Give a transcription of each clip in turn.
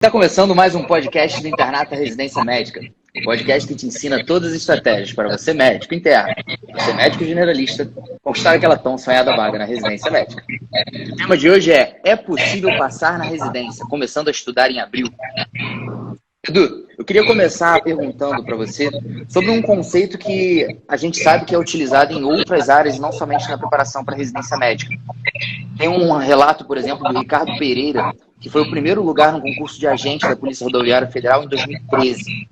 Está começando mais um podcast do Internato Residência Médica. Um podcast que te ensina todas as estratégias para você médico interno, você médico generalista, conquistar aquela tão sonhada vaga na residência médica. O tema de hoje é possível passar na residência, começando a estudar em abril? Edu, eu queria começar perguntando para você sobre um conceito que a gente sabe que é utilizado em outras áreas, não somente na preparação para a residência médica. Tem um relato, por exemplo, do Ricardo Pereira, que foi o primeiro lugar no concurso de agente da Polícia Rodoviária Federal em 2013.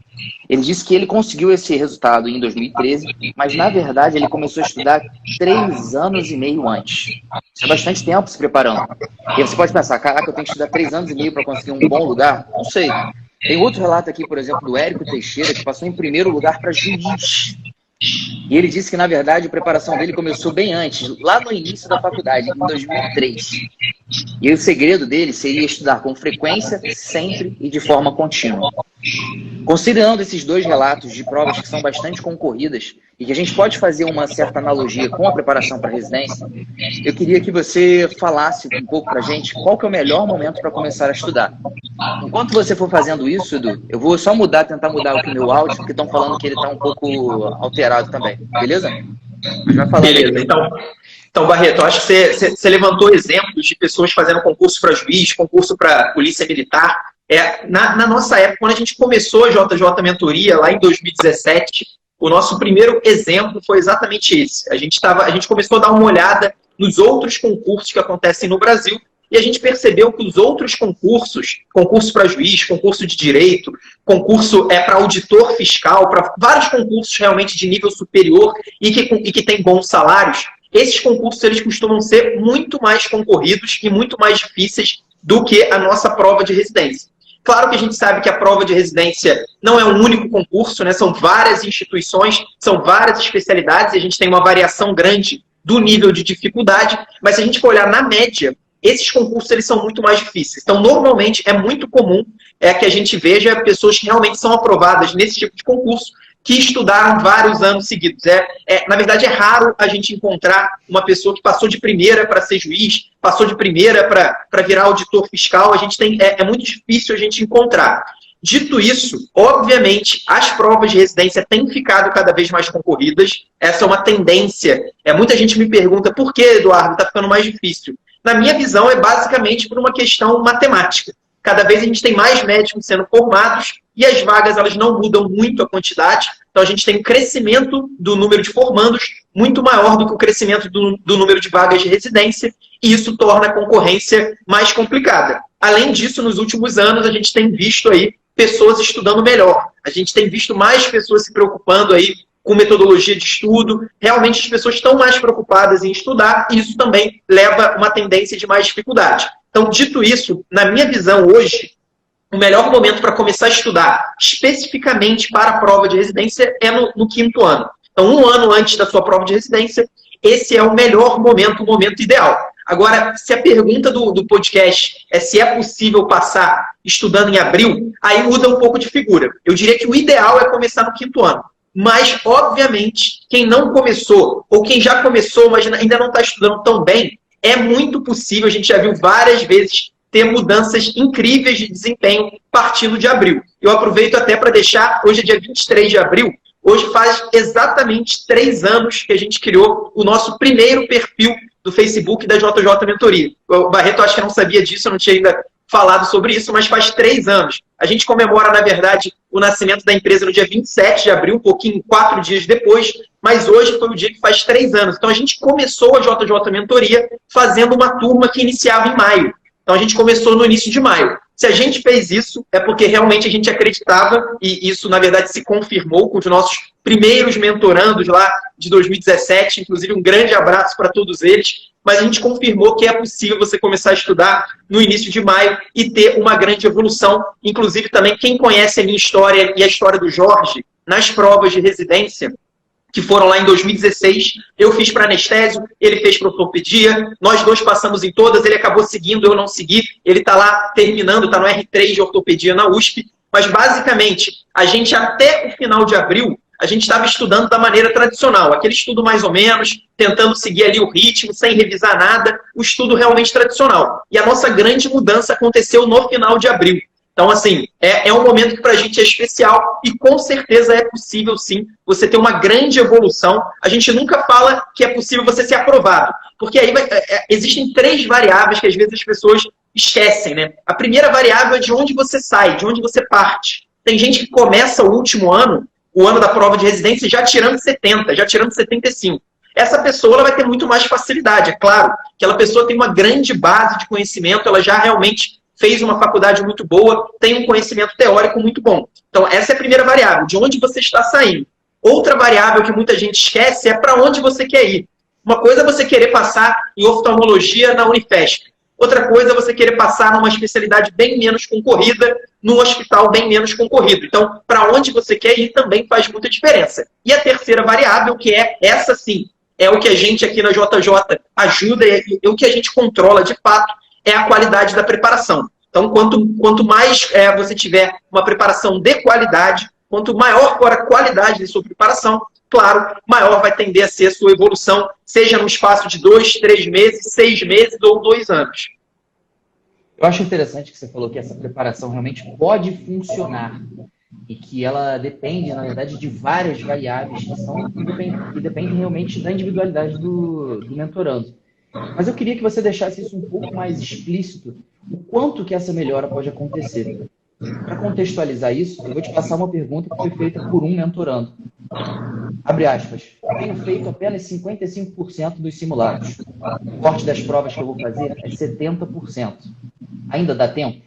Ele disse que ele conseguiu esse resultado em 2013, mas na verdade ele começou a estudar 3 anos e meio antes. Isso é bastante tempo se preparando. E você pode pensar, caraca, eu tenho que estudar 3 anos e meio para conseguir um bom lugar? Não sei. Tem outro relato aqui, por exemplo, do Érico Teixeira, que passou em primeiro lugar para juiz. E ele disse que, na verdade, a preparação dele começou bem antes, lá no início da faculdade, em 2003. E aí, o segredo dele seria estudar com frequência, sempre e de forma contínua. Considerando esses dois relatos de provas que são bastante concorridas e que a gente pode fazer uma certa analogia com a preparação para a residência, eu queria que você falasse um pouco para a gente qual que é o melhor momento para começar a estudar. Enquanto você for fazendo isso, Edu, eu vou só tentar mudar aqui o meu áudio, porque estão falando que ele está um pouco alterado também. Beleza? Já falando. Beleza, então, Barreto, eu acho que você levantou exemplos de pessoas fazendo concurso para juiz, concurso para polícia militar. Na nossa época, quando a gente começou a JJ Mentoria, lá em 2017, o nosso primeiro exemplo foi exatamente esse. A gente começou a dar uma olhada nos outros concursos que acontecem no Brasil e a gente percebeu que os outros concursos, concurso para juiz, concurso de direito, concurso para auditor fiscal, para vários concursos realmente de nível superior e que tem bons salários, esses concursos eles costumam ser muito mais concorridos e muito mais difíceis do que a nossa prova de residência. Claro que a gente sabe que a prova de residência não é um único concurso, né? São várias instituições, são várias especialidades e a gente tem uma variação grande do nível de dificuldade, mas se a gente for olhar na média, esses concursos eles são muito mais difíceis. Então, normalmente, é muito comum que a gente veja pessoas que realmente são aprovadas nesse tipo de concurso que estudaram vários anos seguidos. Na verdade, é raro a gente encontrar uma pessoa que passou de primeira para ser juiz, passou de primeira para virar auditor fiscal. É muito difícil a gente encontrar. Dito isso, obviamente, as provas de residência têm ficado cada vez mais concorridas. Essa é uma tendência. Muita gente me pergunta, por que, Eduardo, está ficando mais difícil? Na minha visão, é basicamente por uma questão matemática. Cada vez a gente tem mais médicos sendo formados e as vagas elas não mudam muito a quantidade. Então, a gente tem um crescimento do número de formandos muito maior do que o crescimento do número de vagas de residência e isso torna a concorrência mais complicada. Além disso, nos últimos anos, a gente tem visto aí pessoas estudando melhor. A gente tem visto mais pessoas se preocupando aí com metodologia de estudo. Realmente, as pessoas estão mais preocupadas em estudar e isso também leva a uma tendência de mais dificuldade. Então, dito isso, na minha visão hoje, o melhor momento para começar a estudar especificamente para a prova de residência é no 5º ano. Então, 1 ano antes da sua prova de residência, esse é o melhor momento, o momento ideal. Agora, se a pergunta do podcast é se é possível passar estudando em abril, aí muda um pouco de figura. Eu diria que o ideal é começar no 5º ano. Mas, obviamente, quem não começou, ou quem já começou, mas ainda não está estudando tão bem, é muito possível, a gente já viu várias vezes, ter mudanças incríveis de desempenho partindo de abril. Eu aproveito até para deixar, hoje é dia 23 de abril, hoje faz exatamente 3 anos que a gente criou o nosso primeiro perfil do Facebook da JJ Mentoria. O Barreto acho que não sabia disso, eu não tinha ainda falado sobre isso, mas faz 3 anos. A gente comemora, na verdade, o nascimento da empresa no dia 27 de abril, 4 dias depois, mas hoje foi o dia que faz 3 anos. Então, a gente começou a JJ Mentoria fazendo uma turma que iniciava em maio. Então, a gente começou no início de maio. Se a gente fez isso, é porque realmente a gente acreditava, e isso, na verdade, se confirmou com os nossos primeiros mentorandos lá de 2017, inclusive um grande abraço para todos eles, mas a gente confirmou que é possível você começar a estudar no início de maio e ter uma grande evolução. Inclusive, também, quem conhece a minha história e a história do Jorge, nas provas de residência, que foram lá em 2016, eu fiz para anestésio, ele fez para ortopedia, nós dois passamos em todas, ele acabou seguindo, eu não segui, ele está lá terminando, está no R3 de ortopedia na USP, mas basicamente, a gente até o final de abril, a gente estava estudando da maneira tradicional, aquele estudo mais ou menos, tentando seguir ali o ritmo, sem revisar nada, o estudo realmente tradicional. E a nossa grande mudança aconteceu no final de abril. Então, assim, é um momento que para a gente é especial e com certeza é possível, sim, você ter uma grande evolução. A gente nunca fala que é possível você ser aprovado, porque aí existem 3 variáveis que às vezes as pessoas esquecem, né? A primeira variável é de onde você sai, de onde você parte. Tem gente que começa o último ano, o ano da prova de residência, já tirando 70, já tirando 75. Essa pessoa ela vai ter muito mais facilidade. É claro que aquela pessoa tem uma grande base de conhecimento, ela já realmente fez uma faculdade muito boa, tem um conhecimento teórico muito bom. Então, essa é a primeira variável, de onde você está saindo. Outra variável que muita gente esquece é para onde você quer ir. Uma coisa é você querer passar em oftalmologia na Unifesp. Outra coisa é você querer passar numa especialidade bem menos concorrida, num hospital bem menos concorrido. Então, para onde você quer ir também faz muita diferença. E a terceira variável, que é essa sim, é o que a gente aqui na JJ ajuda e o que a gente controla de fato, é a qualidade da preparação. Então, quanto mais você tiver uma preparação de qualidade, quanto maior for a qualidade de sua preparação, claro, maior vai tender a ser a sua evolução, seja no espaço de 2, 3 meses, 6 meses ou 2 anos. Eu acho interessante que você falou que essa preparação realmente pode funcionar e que ela depende, na verdade, de várias variáveis que dependem realmente da individualidade do mentorando. Mas eu queria que você deixasse isso um pouco mais explícito, o quanto que essa melhora pode acontecer. Para contextualizar isso, eu vou te passar uma pergunta que foi feita por um mentorando. Abre aspas. Tenho feito apenas 55% dos simulados. O corte das provas que eu vou fazer é 70%. Ainda dá tempo?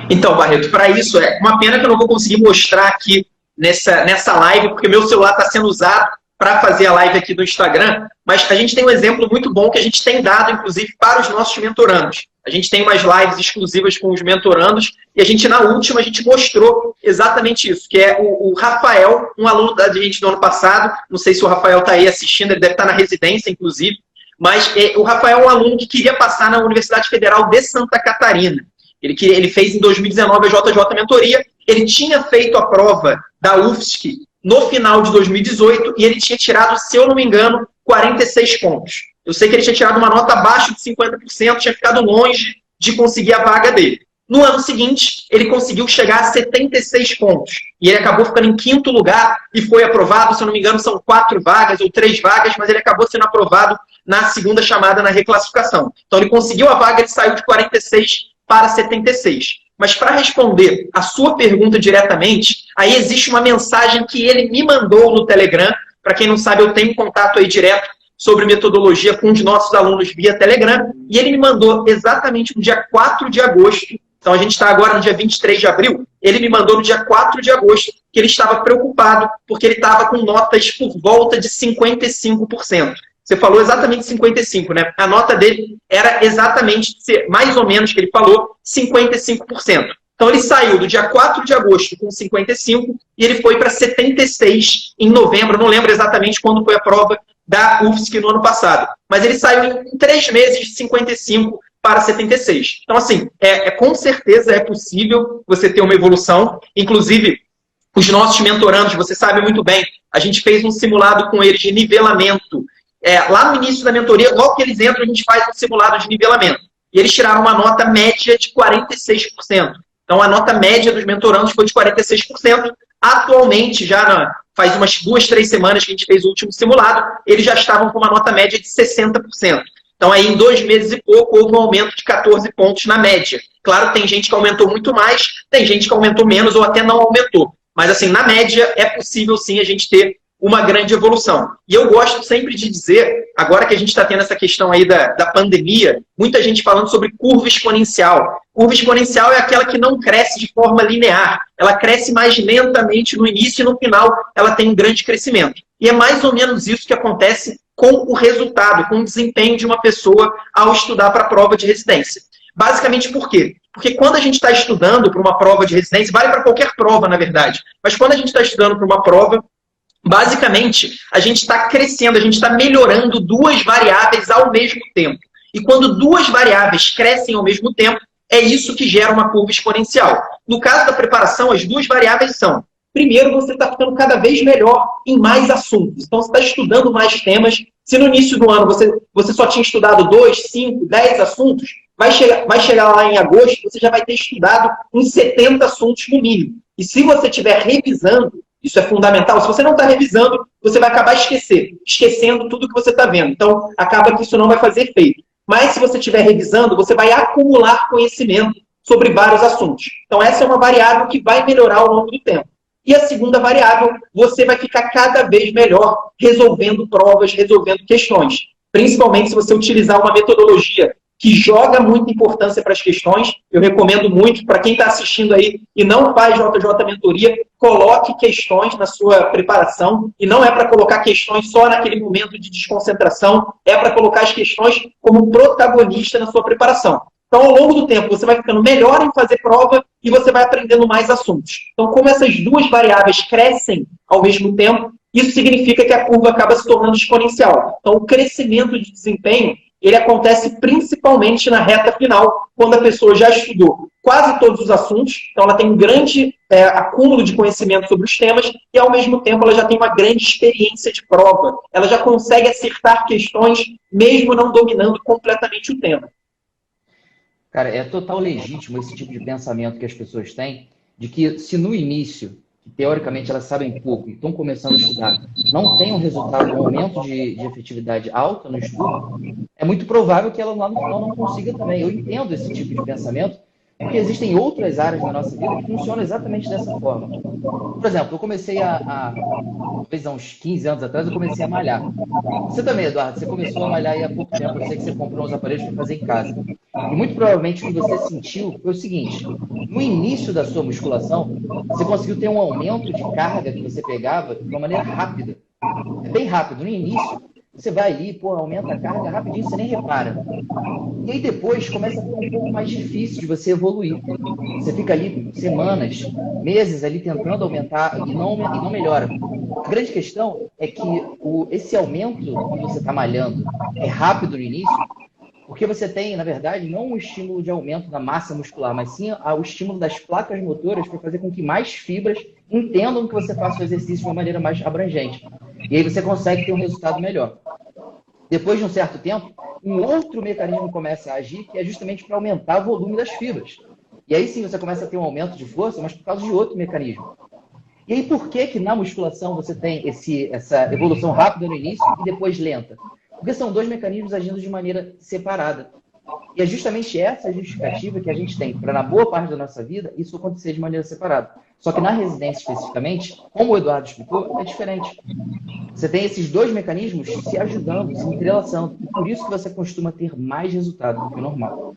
Então, Barreto, para isso é uma pena que eu não vou conseguir mostrar aqui nessa live, porque meu celular está sendo usado para fazer a live aqui do Instagram, mas a gente tem um exemplo muito bom que a gente tem dado, inclusive, para os nossos mentorandos. A gente tem umas lives exclusivas com os mentorandos e a gente, na última, a gente mostrou exatamente isso, que é o Rafael, um aluno da gente do ano passado, não sei se o Rafael está aí assistindo, ele deve estar na residência, inclusive, mas o Rafael é um aluno que queria passar na Universidade Federal de Santa Catarina. Ele fez em 2019 a JJ Mentoria, ele tinha feito a prova da UFSC no final de 2018 e ele tinha tirado, se eu não me engano, 46 pontos. Eu sei que ele tinha tirado uma nota abaixo de 50%, tinha ficado longe de conseguir a vaga dele. No ano seguinte, ele conseguiu chegar a 76 pontos. E ele acabou ficando em 5º lugar e foi aprovado, se eu não me engano, são 4 vagas ou 3 vagas, mas ele acabou sendo aprovado na segunda chamada na reclassificação. Então ele conseguiu a vaga, ele saiu de 46 para 76. Mas para responder a sua pergunta diretamente, aí existe uma mensagem que ele me mandou no Telegram. Para quem não sabe, eu tenho contato aí direto sobre metodologia com os nossos alunos via Telegram. E ele me mandou exatamente no dia 4 de agosto. Então a gente está agora no dia 23 de abril. Ele me mandou no dia 4 de agosto que ele estava preocupado porque ele estava com notas por volta de 55%. Você falou exatamente 55%, né? A nota dele era exatamente, mais ou menos que ele falou, 55%. Então ele saiu do dia 4 de agosto com 55% e ele foi para 76% em novembro. Não lembro exatamente quando foi a prova da UFSC no ano passado. Mas ele saiu em 3 meses de 55% para 76%. Então, assim, com certeza é possível você ter uma evolução. Inclusive, os nossos mentorandos, você sabe muito bem, a gente fez um simulado com eles de nivelamento. Lá no início da mentoria, logo que eles entram, a gente faz um simulado de nivelamento. E eles tiraram uma nota média de 46%. Então, a nota média dos mentorandos foi de 46%. Atualmente, faz umas 2, 3 semanas que a gente fez o último simulado, eles já estavam com uma nota média de 60%. Então, aí, em 2 meses e pouco, houve um aumento de 14 pontos na média. Claro, tem gente que aumentou muito mais, tem gente que aumentou menos ou até não aumentou. Mas, assim, na média, é possível, sim, a gente ter uma grande evolução. E eu gosto sempre de dizer, agora que a gente está tendo essa questão aí da pandemia, muita gente falando sobre curva exponencial. Curva exponencial é aquela que não cresce de forma linear. Ela cresce mais lentamente no início e no final ela tem um grande crescimento. E é mais ou menos isso que acontece com o resultado, com o desempenho de uma pessoa ao estudar para a prova de residência. Basicamente por quê? Porque quando a gente está estudando para uma prova de residência, vale para qualquer prova, na verdade, mas quando a gente está estudando para uma prova, basicamente, a gente está crescendo, a gente está melhorando 2 variáveis ao mesmo tempo. E quando 2 variáveis crescem ao mesmo tempo, é isso que gera uma curva exponencial. No caso da preparação, as 2 variáveis são: primeiro, você está ficando cada vez melhor em mais assuntos. Então, você está estudando mais temas. Se no início do ano você só tinha estudado 2, 5, 10 assuntos, vai chegar lá em agosto, você já vai ter estudado uns 70 assuntos no mínimo. E se você estiver revisando, isso é fundamental. Se você não está revisando, você vai acabar esquecendo tudo que você está vendo. Então, acaba que isso não vai fazer efeito. Mas se você estiver revisando, você vai acumular conhecimento sobre vários assuntos. Então, essa é uma variável que vai melhorar ao longo do tempo. E a segunda variável, você vai ficar cada vez melhor resolvendo provas, resolvendo questões. Principalmente se você utilizar uma metodologia que joga muita importância para as questões. Eu recomendo muito, para quem está assistindo aí e não faz JJ Mentoria, coloque questões na sua preparação. E não é para colocar questões só naquele momento de desconcentração, é para colocar as questões como protagonista na sua preparação. Então, ao longo do tempo, você vai ficando melhor em fazer prova e você vai aprendendo mais assuntos. Então, como essas duas variáveis crescem ao mesmo tempo, isso significa que a curva acaba se tornando exponencial. Então, o crescimento de desempenho, ele acontece principalmente na reta final, quando a pessoa já estudou quase todos os assuntos, então ela tem um grande acúmulo de conhecimento sobre os temas e, ao mesmo tempo, ela já tem uma grande experiência de prova. Ela já consegue acertar questões, mesmo não dominando completamente o tema. Cara, é total legítimo esse tipo de pensamento que as pessoas têm, de que se no início, que teoricamente elas sabem pouco e estão começando a estudar, não tem um resultado, um aumento de efetividade alta no estudo, é muito provável que ela lá no final não consiga também. Eu entendo esse tipo de pensamento, porque existem outras áreas da nossa vida que funcionam exatamente dessa forma. Por exemplo, eu comecei talvez há uns 15 anos atrás, eu comecei a malhar. Você também, Eduardo, você começou a malhar aí há pouco tempo, eu sei que você comprou uns aparelhos para fazer em casa. E muito provavelmente o que você sentiu foi o seguinte: no início da sua musculação, você conseguiu ter um aumento de carga que você pegava de uma maneira rápida. É bem rápido. No início, você vai ali, aumenta a carga rapidinho, você nem repara. E aí depois começa a ficar um pouco mais difícil de você evoluir. Você fica ali semanas, meses ali tentando aumentar e não melhora. A grande questão é que esse aumento que você está malhando é rápido no início, porque você tem, na verdade, não um estímulo de aumento da massa muscular, mas sim o estímulo das placas motoras para fazer com que mais fibras entendam que você faça o exercício de uma maneira mais abrangente. E aí você consegue ter um resultado melhor. Depois de um certo tempo, um outro mecanismo começa a agir, que é justamente para aumentar o volume das fibras. E aí sim você começa a ter um aumento de força, mas por causa de outro mecanismo. E aí por que na musculação você tem essa evolução rápida no início e depois lenta? Porque são dois mecanismos agindo de maneira separada. E é justamente essa justificativa que a gente tem para, na boa parte da nossa vida, isso acontecer de maneira separada. Só que na residência, especificamente, como o Eduardo explicou, é diferente. Você tem esses dois mecanismos se ajudando, se entrelaçando. E por isso que você costuma ter mais resultado do que o normal.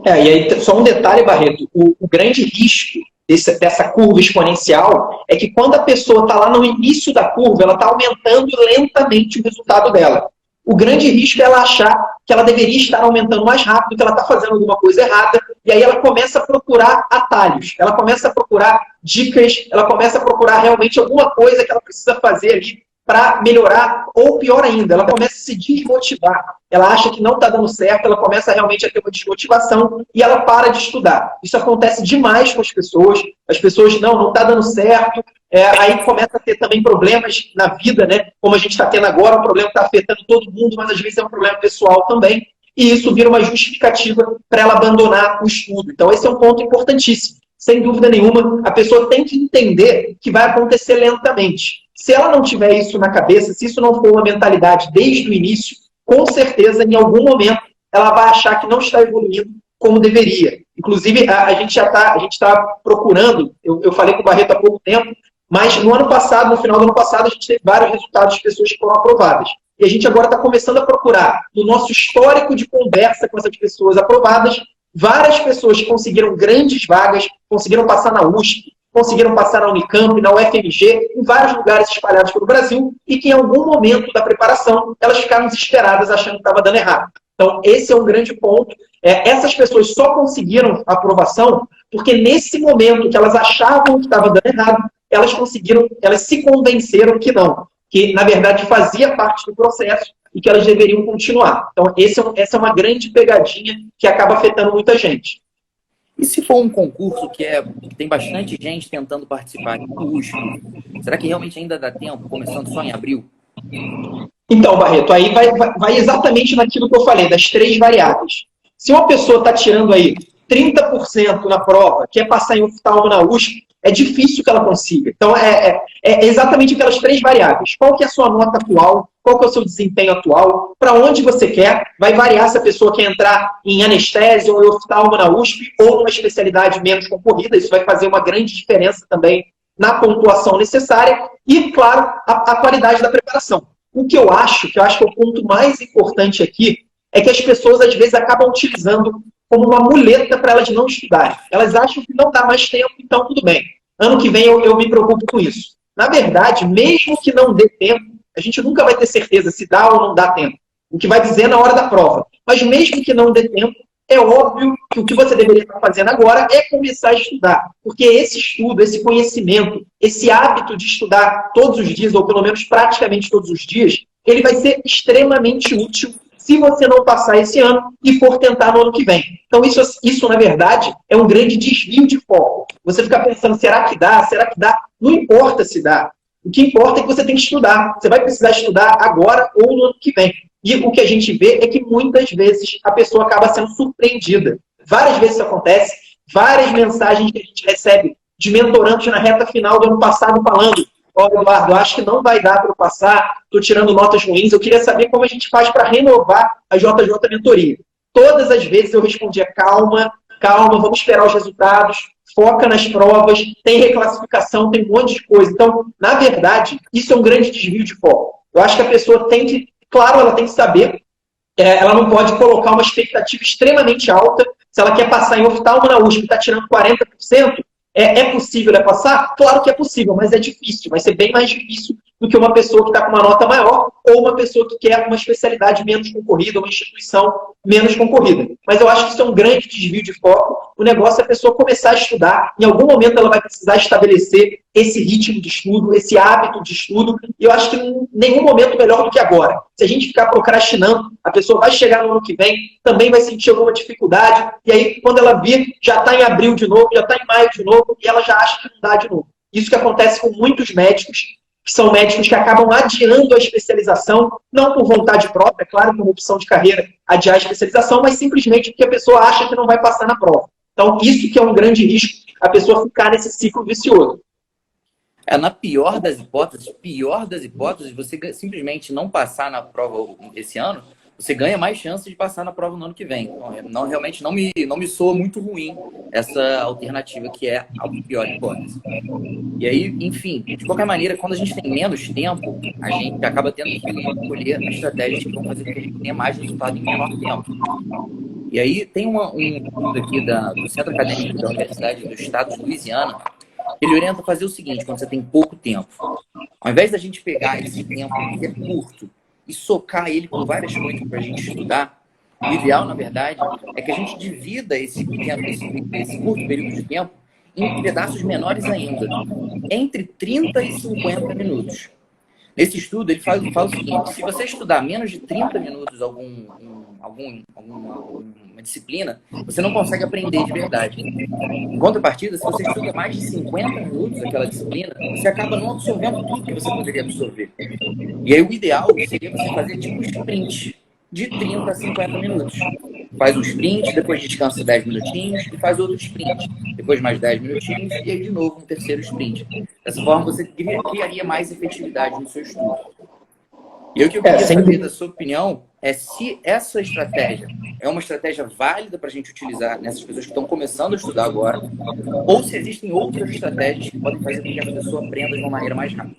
E aí, só um detalhe, Barreto. O grande risco dessa curva exponencial é que quando a pessoa está lá no início da curva, ela está aumentando lentamente o resultado dela. O grande risco é ela achar que ela deveria estar aumentando mais rápido, que ela está fazendo alguma coisa errada, e aí ela começa a procurar atalhos, ela começa a procurar dicas, ela começa a procurar realmente alguma coisa que ela precisa fazer ali para melhorar, ou pior ainda, ela começa a se desmotivar. Ela acha que não está dando certo, ela começa realmente a ter uma desmotivação e ela para de estudar. Isso acontece demais com as pessoas não está dando certo, aí começa a ter também problemas na vida, né? Como a gente está tendo agora, um problema que está afetando todo mundo, mas às vezes é um problema pessoal também, e isso vira uma justificativa para ela abandonar o estudo. Então esse é um ponto importantíssimo. Sem dúvida nenhuma, a pessoa tem que entender que vai acontecer lentamente. Se ela não tiver isso na cabeça, se isso não for uma mentalidade desde o início, com certeza, em algum momento, ela vai achar que não está evoluindo como deveria. Inclusive, a gente está procurando, eu falei com o Barreto há pouco tempo, mas no ano passado, no final do ano passado, a gente teve vários resultados de pessoas que foram aprovadas. E a gente agora está começando a procurar, no nosso histórico de conversa com essas pessoas aprovadas, várias pessoas que conseguiram grandes vagas, conseguiram passar na USP, conseguiram passar na Unicamp, na UFMG, em vários lugares espalhados pelo Brasil, e que em algum momento da preparação elas ficaram desesperadas achando que estava dando errado. Então, esse é um grande ponto. Essas pessoas só conseguiram a aprovação porque nesse momento que elas achavam que estava dando errado, elas se convenceram que não, que na verdade fazia parte do processo e que elas deveriam continuar. Então, essa é uma grande pegadinha que acaba afetando muita gente. E se for um concurso que tem bastante gente tentando participar, será que realmente ainda dá tempo, começando só em abril? Então, Barreto, aí vai exatamente naquilo que eu falei, das três variáveis. Se uma pessoa está tirando aí 30% na prova, quer passar em oftalmo na USP, é difícil que ela consiga. Então, é exatamente aquelas 3 variáveis. Qual que é a sua nota atual? Qual que é o seu desempenho atual? Para onde você quer? Vai variar se a pessoa quer entrar em anestesia ou em oftalmo na USP ou numa especialidade menos concorrida. Isso vai fazer uma grande diferença também na pontuação necessária. E, claro, a qualidade da preparação. O que eu acho que é o ponto mais importante aqui, é que as pessoas, às vezes, acabam utilizando como uma muleta para elas não estudarem. Elas acham que não dá mais tempo, então tudo bem. Ano que vem eu me preocupo com isso. Na verdade, mesmo que não dê tempo, a gente nunca vai ter certeza se dá ou não dá tempo. O que vai dizer na hora da prova. Mas mesmo que não dê tempo, é óbvio que o que você deveria estar fazendo agora é começar a estudar. Porque esse estudo, esse conhecimento, esse hábito de estudar todos os dias, ou pelo menos praticamente todos os dias, ele vai ser extremamente útil se você não passar esse ano e for tentar no ano que vem. Então, isso na verdade, é um grande desvio de foco. Você fica pensando, será que dá? Será que dá? Não importa se dá. O que importa é que você tem que estudar. Você vai precisar estudar agora ou no ano que vem. E o que a gente vê é que muitas vezes a pessoa acaba sendo surpreendida. Várias vezes isso acontece, várias mensagens que a gente recebe de mentorandos na reta final do ano passado falando: olha, Eduardo, acho que não vai dar para eu passar, estou tirando notas ruins, eu queria saber como a gente faz para renovar a JJ Mentoria. Todas as vezes eu respondia: calma, vamos esperar os resultados, foca nas provas, tem reclassificação, tem um monte de coisa. Então, na verdade, isso é um grande desvio de foco. Eu acho que a pessoa tem que, claro, ela tem que saber, ela não pode colocar uma expectativa extremamente alta. Se ela quer passar em oftalmo na USP e está tirando 40%, é possível passar? Claro que é possível, mas é difícil. Vai ser bem mais difícil do que uma pessoa que está com uma nota maior ou uma pessoa que quer uma especialidade menos concorrida, uma instituição menos concorrida. Mas eu acho que isso é um grande desvio de foco. O negócio é a pessoa começar a estudar. Em algum momento ela vai precisar estabelecer esse ritmo de estudo, esse hábito de estudo. E eu acho que em nenhum momento melhor do que agora. Se a gente ficar procrastinando, a pessoa vai chegar no ano que vem, também vai sentir alguma dificuldade. E aí, quando ela vir, já está em abril de novo, já está em maio de novo, e ela já acha que não dá de novo. Isso que acontece com muitos médicos, que são médicos que acabam adiando a especialização, não por vontade própria, claro, por opção de carreira, adiar a especialização, mas simplesmente porque a pessoa acha que não vai passar na prova. Então, isso que é um grande risco, a pessoa ficar nesse ciclo vicioso. Na pior das hipóteses, você simplesmente não passar na prova esse ano, você ganha mais chance de passar na prova no ano que vem. Então, realmente não me soa muito ruim essa alternativa, que é a pior hipótese. E aí, enfim, de qualquer maneira, quando a gente tem menos tempo, a gente acaba tendo que escolher estratégias que vão fazer com que a gente tenha mais resultado em menor tempo. E aí tem um estudo aqui do Centro Acadêmico da Universidade do Estado de Louisiana. Ele orienta a fazer o seguinte: quando você tem pouco tempo, ao invés da gente pegar esse tempo que é curto e socar ele com várias coisas para a gente estudar, o ideal, na verdade, é que a gente divida esse curto período de tempo em pedaços menores ainda, entre 30 e 50 minutos. Nesse estudo, ele fala o seguinte: se você estudar menos de 30 minutos alguma disciplina, você não consegue aprender de verdade. Em contrapartida, se você estuda mais de 50 minutos aquela disciplina, você acaba não absorvendo tudo que você poderia absorver. E aí o ideal seria você fazer tipo um sprint de 30 a 50 minutos. Faz um sprint, depois descansa 10 minutinhos e faz outro sprint. Depois mais 10 minutinhos e aí de novo um terceiro sprint. Dessa forma você criaria mais efetividade no seu estudo. E o que eu queria saber da sua opinião é se essa estratégia é uma estratégia válida para a gente utilizar nessas pessoas que estão começando a estudar agora, ou se existem outras estratégias que podem fazer com que a pessoa aprenda de uma maneira mais rápida.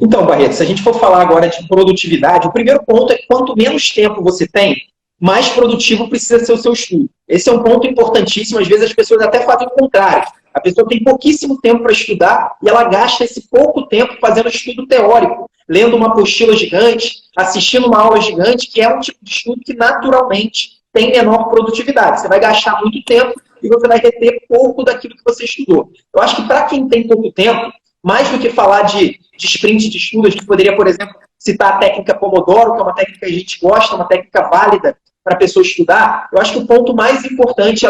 Então, Barreto, se a gente for falar agora de produtividade, o primeiro ponto é que quanto menos tempo você tem, mais produtivo precisa ser o seu estudo. Esse é um ponto importantíssimo. Às vezes as pessoas até fazem o contrário. A pessoa tem pouquíssimo tempo para estudar e ela gasta esse pouco tempo fazendo estudo teórico, lendo uma apostila gigante, assistindo uma aula gigante, que é um tipo de estudo que naturalmente tem menor produtividade. Você vai gastar muito tempo e você vai reter pouco daquilo que você estudou. Eu acho que para quem tem pouco tempo, mais do que falar de sprint de estudo, a gente poderia, por exemplo, citar a técnica Pomodoro, que é uma técnica que a gente gosta, uma técnica válida para a pessoa estudar. Eu acho que o ponto mais importante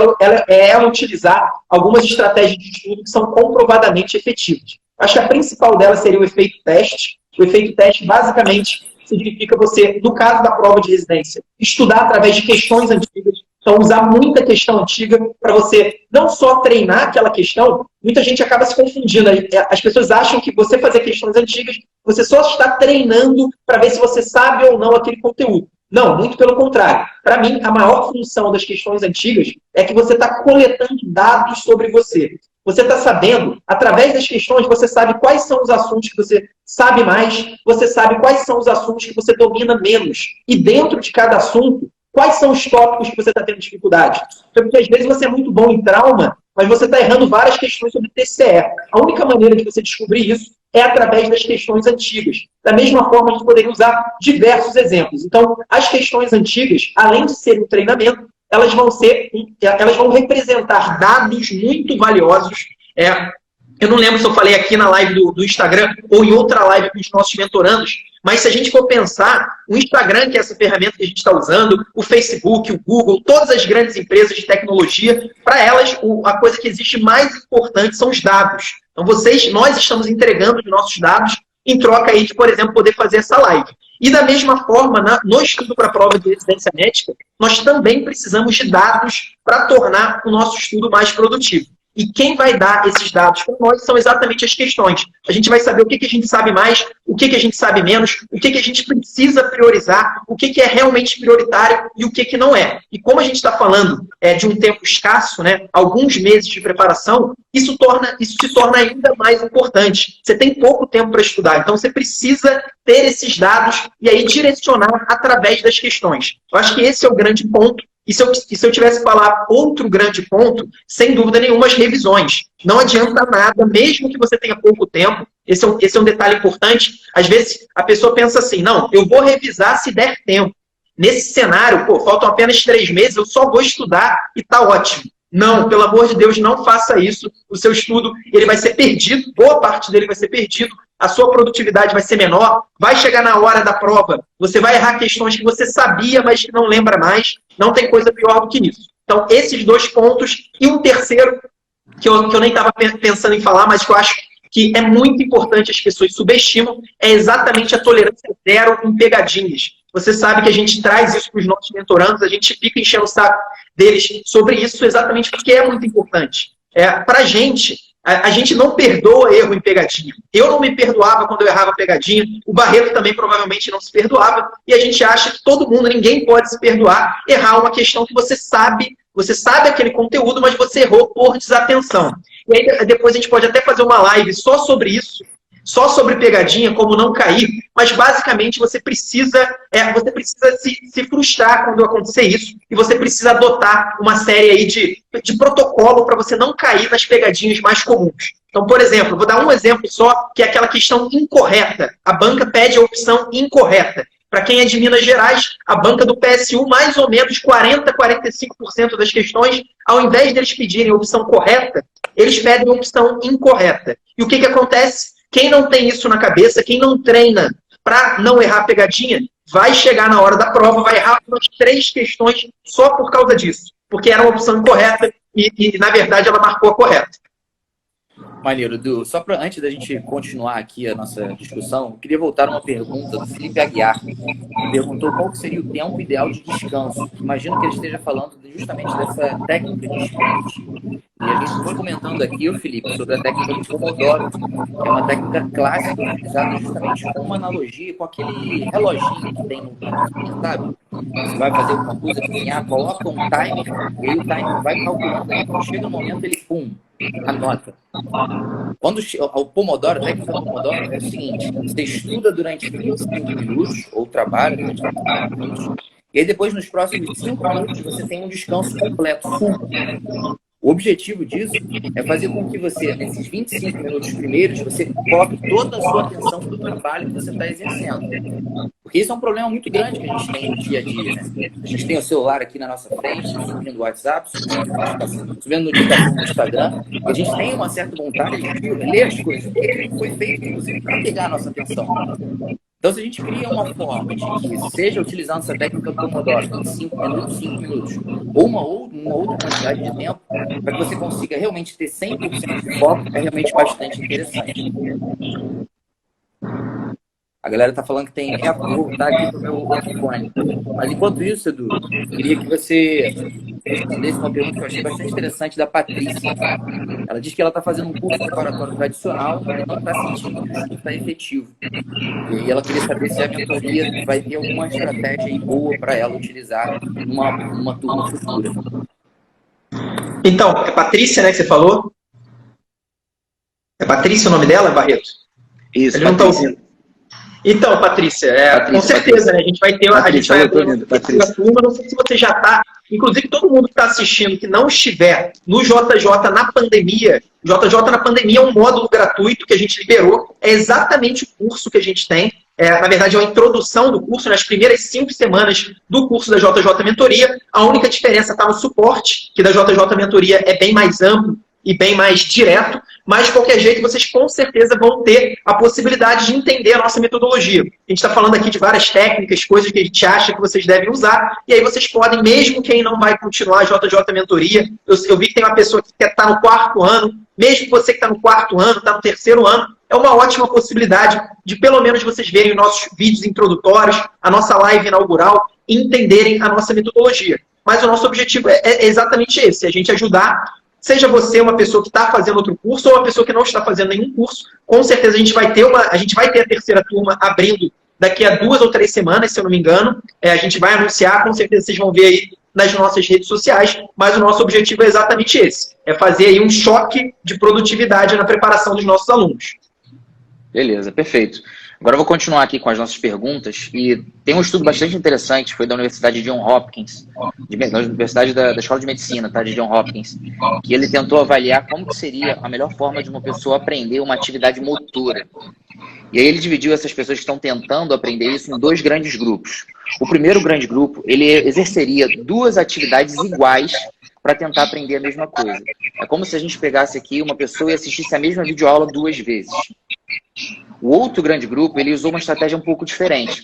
é ela utilizar algumas estratégias de estudo que são comprovadamente efetivas. Acho que a principal delas seria o efeito teste. O efeito teste, basicamente, significa você, no caso da prova de residência, estudar através de questões antigas. Então, usar muita questão antiga para você não só treinar aquela questão, muita gente acaba se confundindo. As pessoas acham que você fazer questões antigas, você só está treinando para ver se você sabe ou não aquele conteúdo. Não, muito pelo contrário. Para mim, a maior função das questões antigas é que você está coletando dados sobre você. Você está sabendo, através das questões, você sabe quais são os assuntos que você sabe mais, você sabe quais são os assuntos que você domina menos. E dentro de cada assunto, quais são os tópicos que você está tendo dificuldade. Porque às vezes você é muito bom em trauma, mas você está errando várias questões sobre TCE. A única maneira de você descobrir isso é através das questões antigas. Da mesma forma, a gente poderia usar diversos exemplos. Então, as questões antigas, além de serem um treinamento, elas vão representar dados muito valiosos. Eu não lembro se eu falei aqui na live do Instagram ou em outra live com os nossos mentorandos, mas se a gente for pensar, o Instagram, que é essa ferramenta que a gente está usando, o Facebook, o Google, todas as grandes empresas de tecnologia, para elas, a coisa que existe mais importante são os dados. Então, nós estamos entregando os nossos dados em troca aí de, por exemplo, poder fazer essa live. E da mesma forma, no estudo para a prova de residência médica, nós também precisamos de dados para tornar o nosso estudo mais produtivo. E quem vai dar esses dados para nós são exatamente as questões. A gente vai saber o que a gente sabe mais, o que a gente sabe menos, o que a gente precisa priorizar, o que é realmente prioritário e o que não é. E como a gente está falando de um tempo escasso, né, alguns meses de preparação, isso se torna ainda mais importante. Você tem pouco tempo para estudar, então você precisa ter esses dados e aí direcionar através das questões. Eu acho que esse é o grande ponto. E se eu tivesse que falar outro grande ponto, sem dúvida nenhuma, as revisões. Não adianta nada, mesmo que você tenha pouco tempo. Esse é um detalhe importante. Às vezes, a pessoa pensa assim, não, eu vou revisar se der tempo. Nesse cenário, faltam apenas 3 meses, eu só vou estudar e tá ótimo. Não, pelo amor de Deus, não faça isso. O seu estudo ele vai ser perdido, boa parte dele vai ser perdido. A sua produtividade vai ser menor, vai chegar na hora da prova, você vai errar questões que você sabia, mas que não lembra mais. Não tem coisa pior do que isso. Então, esses 2 pontos. E um terceiro, que eu nem estava pensando em falar, mas que eu acho que é muito importante, as pessoas subestimam, é exatamente a tolerância zero em pegadinhas. Você sabe que a gente traz isso para os nossos mentorandos, a gente fica enchendo o saco deles sobre isso exatamente porque é muito importante. Para a gente não perdoa erro em pegadinha. Eu não me perdoava quando eu errava pegadinha, o Barreto também provavelmente não se perdoava, e a gente acha que todo mundo, ninguém pode se perdoar, errar uma questão que você sabe aquele conteúdo, mas você errou por desatenção. E aí depois a gente pode até fazer uma live só sobre isso, só sobre pegadinha, como não cair, mas basicamente você precisa se frustrar quando acontecer isso e você precisa adotar uma série aí de protocolo para você não cair nas pegadinhas mais comuns. Então, por exemplo, vou dar um exemplo só, que é aquela questão incorreta. A banca pede a opção incorreta. Para quem é de Minas Gerais, a banca do PSU, mais ou menos 40%, 45% das questões, ao invés deles pedirem a opção correta, eles pedem a opção incorreta. E o que acontece? Quem não tem isso na cabeça, quem não treina para não errar pegadinha, vai chegar na hora da prova, vai errar umas 3 questões só por causa disso. Porque era uma opção incorreta e na verdade, ela marcou a correta. Maneiro, Du. Só antes da gente continuar aqui a nossa discussão, eu queria voltar a uma pergunta do Felipe Aguiar, que perguntou qual seria o tempo ideal de descanso. Imagino que ele esteja falando justamente dessa técnica de sprint. E a gente foi comentando aqui, o Felipe, sobre a técnica do Pomodoro, que é uma técnica clássica utilizada justamente como uma analogia com aquele reloginho que tem no, sabe? Você vai fazer alguma coisa, cozinhar, coloca um timer, e aí o timer vai calculando, aí quando chega o momento, ele, pum, anota. Quando o Pomodoro, a técnica do Pomodoro é o seguinte: você estuda durante 25 minutos, ou trabalha durante 25 minutos, e aí depois, nos próximos 5 minutos, você tem um descanso completo, full. O objetivo disso é fazer com que você, nesses 25 minutos primeiros, você foque toda a sua atenção para o trabalho que você está exercendo. Porque isso é um problema muito grande que a gente tem no dia a dia, né? A gente tem o celular aqui na nossa frente, subindo o WhatsApp, subindo notificação no Instagram, e a gente tem uma certa vontade de ler as coisas. O que foi feito para pegar a nossa atenção? Então, se a gente cria uma forma de que seja utilizando essa técnica do Pomodoro, 5 minutos, ou uma outra quantidade de tempo, para que você consiga realmente ter 100% de foco, é realmente bastante interessante. A galera tá falando que tem eco, vou voltar aqui pro meu outro fone. Mas enquanto isso, Edu, queria que você respondesse uma pergunta que eu achei bastante interessante da Patrícia. Ela diz que ela está fazendo um curso preparatório tradicional e não está sentindo que o estudo está efetivo. E ela queria saber se a mentoria vai ter alguma estratégia aí boa para ela utilizar numa turma futura. Então, é Patrícia, né, que você falou? É Patrícia o nome dela, Barreto? Isso, Ele não está ouvindo. Então, Patrícia, com certeza, né? A gente vai ter a terceira turma. Não sei se você já está. Inclusive, todo mundo que está assistindo que não estiver no JJ na pandemia, JJ na pandemia é um módulo gratuito que a gente liberou. É exatamente o curso que a gente tem. Na verdade, é uma introdução do curso, nas primeiras 5 semanas do curso da JJ Mentoria. A única diferença está no suporte, que da JJ Mentoria é bem mais amplo e bem mais direto, mas de qualquer jeito vocês com certeza vão ter a possibilidade de entender a nossa metodologia. A gente está falando aqui de várias técnicas, coisas que a gente acha que vocês devem usar, e aí vocês podem, mesmo quem não vai continuar a JJ Mentoria, eu vi que tem uma pessoa que está no 4º ano, mesmo você que está no 4º ano, está no 3º ano, é uma ótima possibilidade de pelo menos vocês verem os nossos vídeos introdutórios, a nossa live inaugural, e entenderem a nossa metodologia. Mas o nosso objetivo é exatamente esse, a gente ajudar. Seja você uma pessoa que está fazendo outro curso ou uma pessoa que não está fazendo nenhum curso, com certeza a gente vai ter a terceira turma abrindo daqui a 2 ou 3 semanas, se eu não me engano. A gente vai anunciar, com certeza vocês vão ver aí nas nossas redes sociais, mas o nosso objetivo é exatamente esse, é fazer aí um choque de produtividade na preparação dos nossos alunos. Beleza, perfeito. Agora eu vou continuar aqui com as nossas perguntas, e tem um estudo bastante interessante, foi da Universidade de John Hopkins, da Universidade da Escola de Medicina, tá, de John Hopkins, que ele tentou avaliar como que seria a melhor forma de uma pessoa aprender uma atividade motora. E aí ele dividiu essas pessoas que estão tentando aprender isso em 2 grandes grupos. O primeiro grande grupo, ele exerceria 2 atividades iguais para tentar aprender a mesma coisa. É como se a gente pegasse aqui uma pessoa e assistisse a mesma videoaula 2 vezes. O outro grande grupo, ele usou uma estratégia um pouco diferente.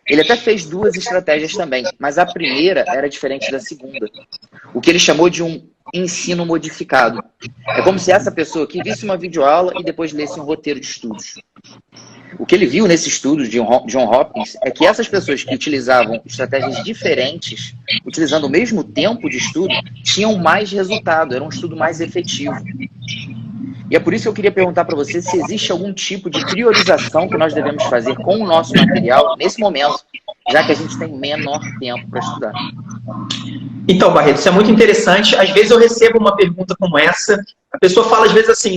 Ele até fez 2 estratégias também, mas a primeira era diferente da segunda. O que ele chamou de um ensino modificado. É como se essa pessoa aqui visse uma videoaula e depois lesse um roteiro de estudos. O que ele viu nesse estudo de John Hopkins é que essas pessoas que utilizavam estratégias diferentes, utilizando o mesmo tempo de estudo, tinham mais resultado, era um estudo mais efetivo. E é por isso que eu queria perguntar para você se existe algum tipo de priorização que nós devemos fazer com o nosso material nesse momento, já que a gente tem menor tempo para estudar. Então, Barreto, isso é muito interessante. Às vezes eu recebo uma pergunta como essa. A pessoa fala às vezes assim,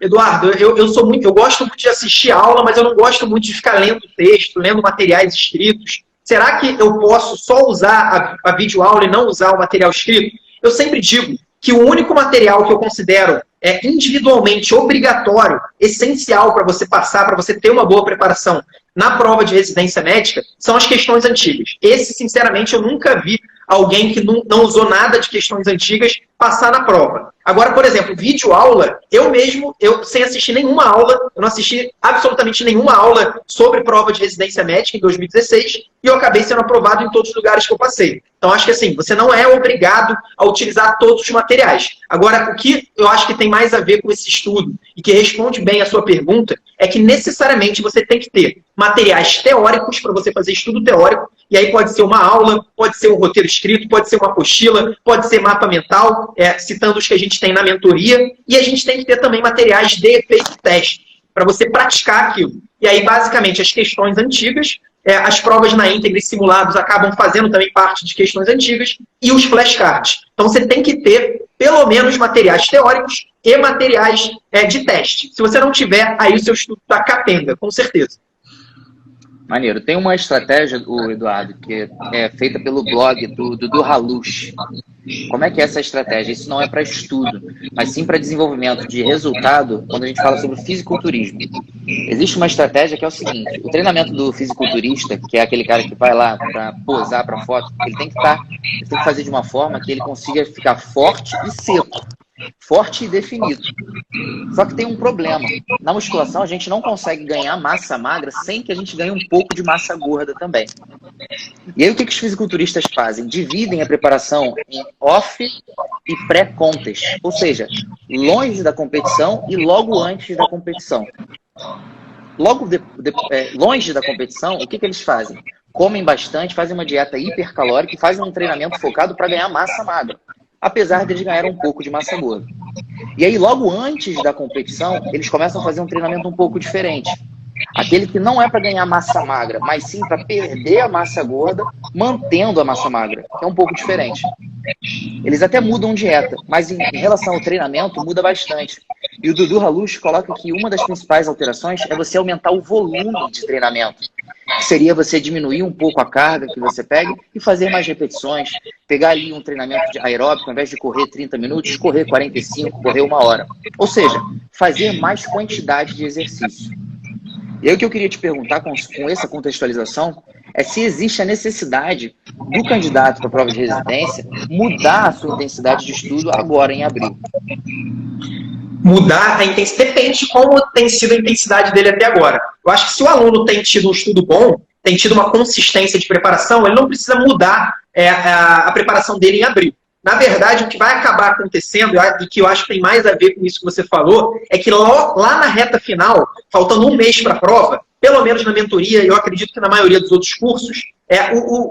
Eduardo, eu gosto muito de assistir aula, mas eu não gosto muito de ficar lendo texto, lendo materiais escritos. Será que eu posso só usar a videoaula e não usar o material escrito? Eu sempre digo que o único material que eu considero individualmente obrigatório, essencial para você passar, para você ter uma boa preparação na prova de residência médica, são as questões antigas. Esse, sinceramente, eu nunca vi alguém que não usou nada de questões antigas passar na prova. Agora, por exemplo, videoaula, eu sem assistir nenhuma aula, eu não assisti absolutamente nenhuma aula sobre prova de residência médica em 2016 e eu acabei sendo aprovado em todos os lugares que eu passei. Então, acho que assim, você não é obrigado a utilizar todos os materiais. Agora, o que eu acho que tem mais a ver com esse estudo e que responde bem a sua pergunta é que necessariamente você tem que ter materiais teóricos para você fazer estudo teórico, e aí pode ser uma aula, pode ser um roteiro escrito, pode ser uma apostila, pode ser mapa mental, citando os que a gente tem na mentoria, e a gente tem que ter também materiais de efeito teste, para você praticar aquilo. E aí, basicamente, as questões antigas, as provas na íntegra e simulados acabam fazendo também parte de questões antigas, e os flashcards. Então, você tem que ter, pelo menos, materiais teóricos e materiais de teste. Se você não tiver, aí o seu estudo está capenga, com certeza. Maneiro. Tem uma estratégia, Eduardo, que é feita pelo blog do Dudu Halush. Como é que é essa estratégia? Isso não é para estudo, mas sim para desenvolvimento de resultado quando a gente fala sobre fisiculturismo. Existe uma estratégia que é o seguinte: o treinamento do fisiculturista, que é aquele cara que vai lá para posar para foto, ele tem que fazer de uma forma que ele consiga ficar forte e seco. Forte e definido. Só que tem um problema. Na musculação, a gente não consegue ganhar massa magra sem que a gente ganhe um pouco de massa gorda também. E aí, o que os fisiculturistas fazem? Dividem a preparação em off e pré-contest. Ou seja, longe da competição e logo antes da competição. longe da competição, o que eles fazem? Comem bastante, fazem uma dieta hipercalórica e fazem um treinamento focado para ganhar massa magra, apesar de eles ganharem um pouco de massa gorda. E aí, logo antes da competição, eles começam a fazer um treinamento um pouco diferente. Aquele que não é para ganhar massa magra, mas sim para perder a massa gorda, mantendo a massa magra, que é um pouco diferente. Eles até mudam dieta, mas em relação ao treinamento, muda bastante. E o Dudu Halush coloca que uma das principais alterações é você aumentar o volume de treinamento. Que seria você diminuir um pouco a carga que você pega e fazer mais repetições. Pegar ali um treinamento de aeróbico, ao invés de correr 30 minutos, correr 45, correr 1 hora. Ou seja, fazer mais quantidade de exercício. E aí o que eu queria te perguntar com essa contextualização é se existe a necessidade do candidato para a prova de residência mudar a sua intensidade de estudo agora em abril. Mudar a intensidade, depende de como tem sido a intensidade dele até agora. Eu acho que se o aluno tem tido um estudo bom, tem tido uma consistência de preparação, ele não precisa mudar a preparação dele em abril. Na verdade, o que vai acabar acontecendo, e que eu acho que tem mais a ver com isso que você falou, é que lá na reta final, faltando 1 mês para a prova, pelo menos na mentoria, e eu acredito que na maioria dos outros cursos,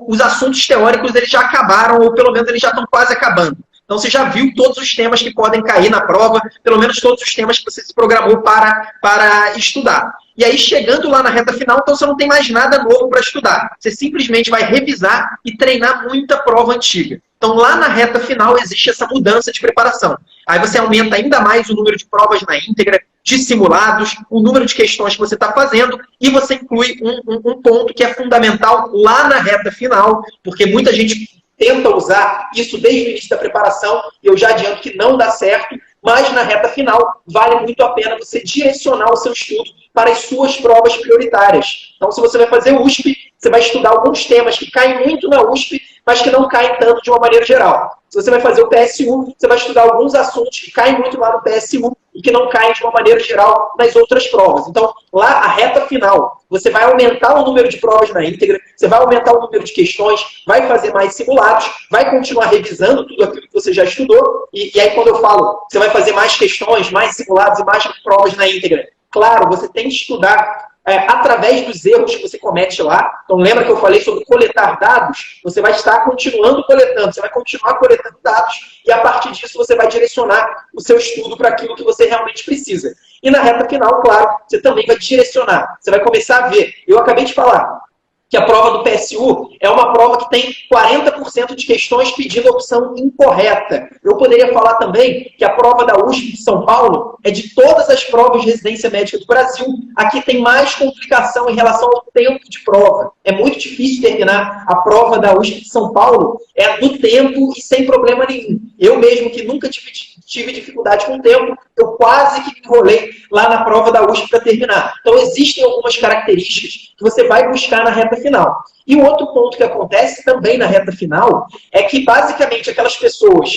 os assuntos teóricos eles já acabaram, ou pelo menos eles já estão quase acabando. Então, você já viu todos os temas que podem cair na prova, pelo menos todos os temas que você se programou para estudar. E aí, chegando lá na reta final, então você não tem mais nada novo para estudar. Você simplesmente vai revisar e treinar muita prova antiga. Então, lá na reta final, existe essa mudança de preparação. Aí você aumenta ainda mais o número de provas na íntegra, de simulados, o número de questões que você está fazendo, e você inclui um ponto que é fundamental lá na reta final, porque muita gente tenta usar isso desde o início da preparação, e eu já adianto que não dá certo, mas na reta final vale muito a pena você direcionar o seu estudo para as suas provas prioritárias. Então, se você vai fazer USP, você vai estudar alguns temas que caem muito na USP, mas que não caem tanto de uma maneira geral. Se você vai fazer o PSU, você vai estudar alguns assuntos que caem muito lá no PSU e que não caem de uma maneira geral nas outras provas. Então, lá, a reta final, você vai aumentar o número de provas na íntegra, você vai aumentar o número de questões, vai fazer mais simulados, vai continuar revisando tudo aquilo que você já estudou, e aí quando eu falo, você vai fazer mais questões, mais simulados e mais provas na íntegra, claro, você tem que estudar através dos erros que você comete lá. Então, lembra que eu falei sobre coletar dados? Você vai estar continuando coletando, você vai continuar coletando dados e, a partir disso, você vai direcionar o seu estudo para aquilo que você realmente precisa. E na reta final, claro, você também vai direcionar. Você vai começar a ver. Eu acabei de falar que a prova do PSU é uma prova que tem 40% de questões pedindo a opção incorreta. Eu poderia falar também que a prova da USP de São Paulo é de todas as provas de residência médica do Brasil, a que tem mais complicação em relação ao tempo de prova. É muito difícil terminar a prova da USP de São Paulo do tempo e sem problema nenhum. Eu mesmo, que nunca tive dificuldade com o tempo, eu quase que me enrolei lá na prova da USP para terminar. Então, existem algumas características que você vai buscar na reta final. E o outro ponto que acontece também na reta final é que, basicamente, aquelas pessoas...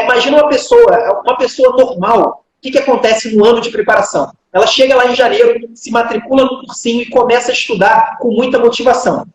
imagina uma pessoa normal. O que acontece no ano de preparação? Ela chega lá em janeiro, se matricula no cursinho e começa a estudar com muita motivação.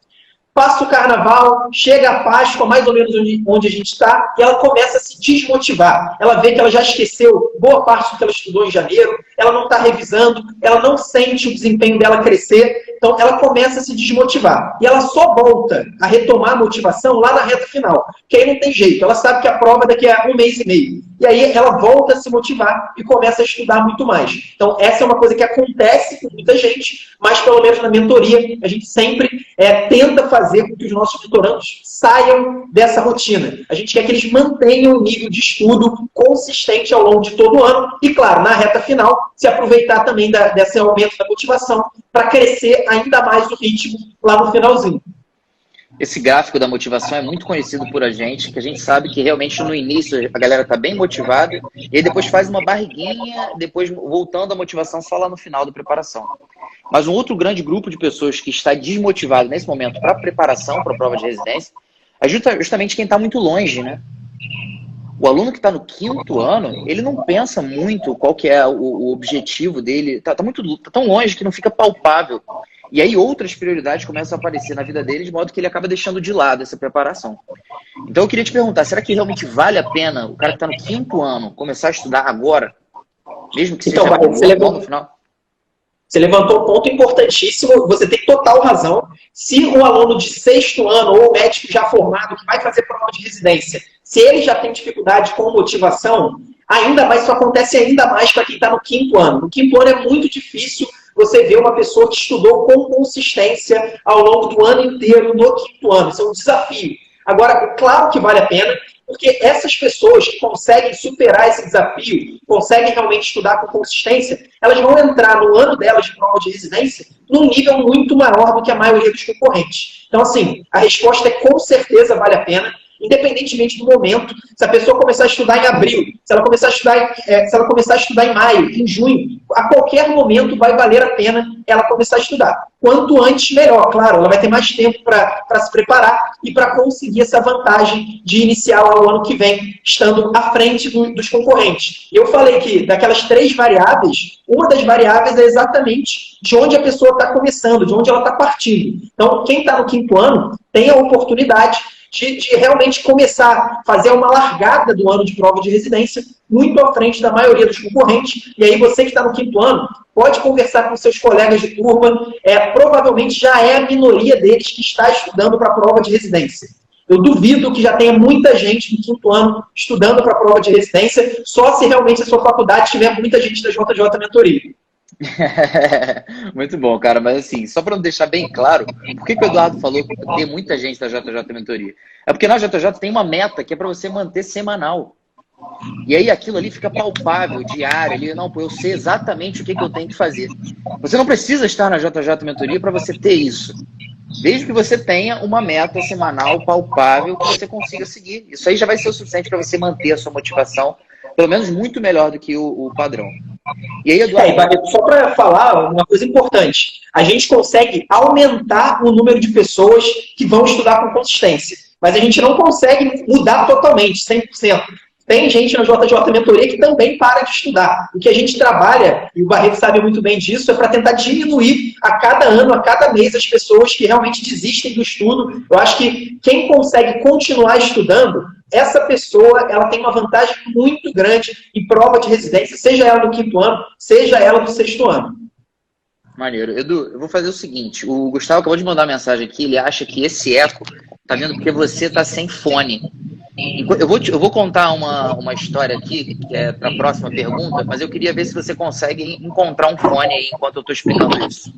Passa o carnaval, chega a Páscoa, mais ou menos onde a gente está, e ela começa a se desmotivar. Ela vê que ela já esqueceu boa parte do que ela estudou em janeiro, ela não está revisando, ela não sente o desempenho dela crescer, então ela começa a se desmotivar. E ela só volta a retomar a motivação lá na reta final, que aí não tem jeito, ela sabe que a prova é daqui a 1 mês e meio. E aí ela volta a se motivar e começa a estudar muito mais. Então essa é uma coisa que acontece com muita gente, mas pelo menos na mentoria a gente sempre tenta fazer com que os nossos mentorandos saiam dessa rotina. A gente quer que eles mantenham um nível de estudo consistente ao longo de todo o ano e, claro, na reta final, se aproveitar também desse aumento da motivação para crescer ainda mais o ritmo lá no finalzinho. Esse gráfico da motivação é muito conhecido por a gente, que a gente sabe que realmente no início a galera está bem motivada e aí depois faz uma barriguinha, depois voltando a motivação só lá no final da preparação. Mas um outro grande grupo de pessoas que está desmotivado nesse momento para a preparação para a prova de residência é justamente quem está muito longe, né? O aluno que está no 5º ano, ele não pensa muito qual que é o objetivo dele, tá tão longe que não fica palpável. E aí outras prioridades começam a aparecer na vida dele, de modo que ele acaba deixando de lado essa preparação. Então eu queria te perguntar, será que realmente vale a pena o cara que está no 5º ano começar a estudar agora? Mesmo que seja no final? Você levantou um ponto importantíssimo, você tem total razão. Se um aluno de 6º ano ou médico já formado que vai fazer prova de residência, se ele já tem dificuldade com motivação, ainda mais, isso acontece ainda mais para quem está no 5º ano. No 5º ano é muito difícil você ver uma pessoa que estudou com consistência ao longo do ano inteiro no 5º ano. Isso é um desafio. Agora, claro que vale a pena, porque essas pessoas que conseguem superar esse desafio, conseguem realmente estudar com consistência, elas vão entrar no ano delas de prova de residência num nível muito maior do que a maioria dos concorrentes. Então, assim, a resposta é com certeza vale a pena, independentemente do momento. Se a pessoa começar a estudar em abril, se ela começar a estudar em maio, em junho, a qualquer momento vai valer a pena ela começar a estudar. Quanto antes, melhor. Claro, ela vai ter mais tempo para se preparar e para conseguir essa vantagem de iniciar lá o ano que vem, estando à frente dos concorrentes. Eu falei que daquelas 3 variáveis, uma das variáveis é exatamente de onde a pessoa está começando, de onde ela está partindo. Então, quem está no 5º ano tem a oportunidade de realmente começar a fazer uma largada do ano de prova de residência muito à frente da maioria dos concorrentes. E aí você que está no 5º ano pode conversar com seus colegas de turma, provavelmente já é a minoria deles que está estudando para a prova de residência. Eu duvido que já tenha muita gente no 5º ano estudando para a prova de residência, só se realmente a sua faculdade tiver muita gente da JJ Mentoria. Muito bom, cara, mas assim, só para deixar bem claro, por que o Eduardo falou que tem muita gente da JJ Mentoria? É porque na JJ tem uma meta que é para você manter semanal. E aí aquilo ali fica palpável, diário, ali, não, pô, eu sei exatamente o que eu tenho que fazer. Você não precisa estar na JJ Mentoria para você ter isso. Desde que você tenha uma meta semanal palpável que você consiga seguir. Isso aí já vai ser o suficiente para você manter a sua motivação, pelo menos muito melhor do que o padrão. E aí, Eduardo... Só para falar uma coisa importante, a gente consegue aumentar o número de pessoas que vão estudar com consistência, mas a gente não consegue mudar totalmente, 100%. Tem gente na JJ Mentoria que também para de estudar. O que a gente trabalha, e o Barreto sabe muito bem disso, é para tentar diminuir a cada ano, a cada mês, as pessoas que realmente desistem do estudo. Eu acho que quem consegue continuar estudando, essa pessoa ela tem uma vantagem muito grande em prova de residência, seja ela do 5º ano, seja ela do 6º ano. Maneiro. Edu, eu vou fazer o seguinte, o Gustavo acabou de mandar uma mensagem aqui, ele acha que esse eco tá vindo porque você tá sem fone. Eu vou contar uma história aqui, que é para a próxima pergunta, mas eu queria ver se você consegue encontrar um fone aí enquanto eu estou explicando isso.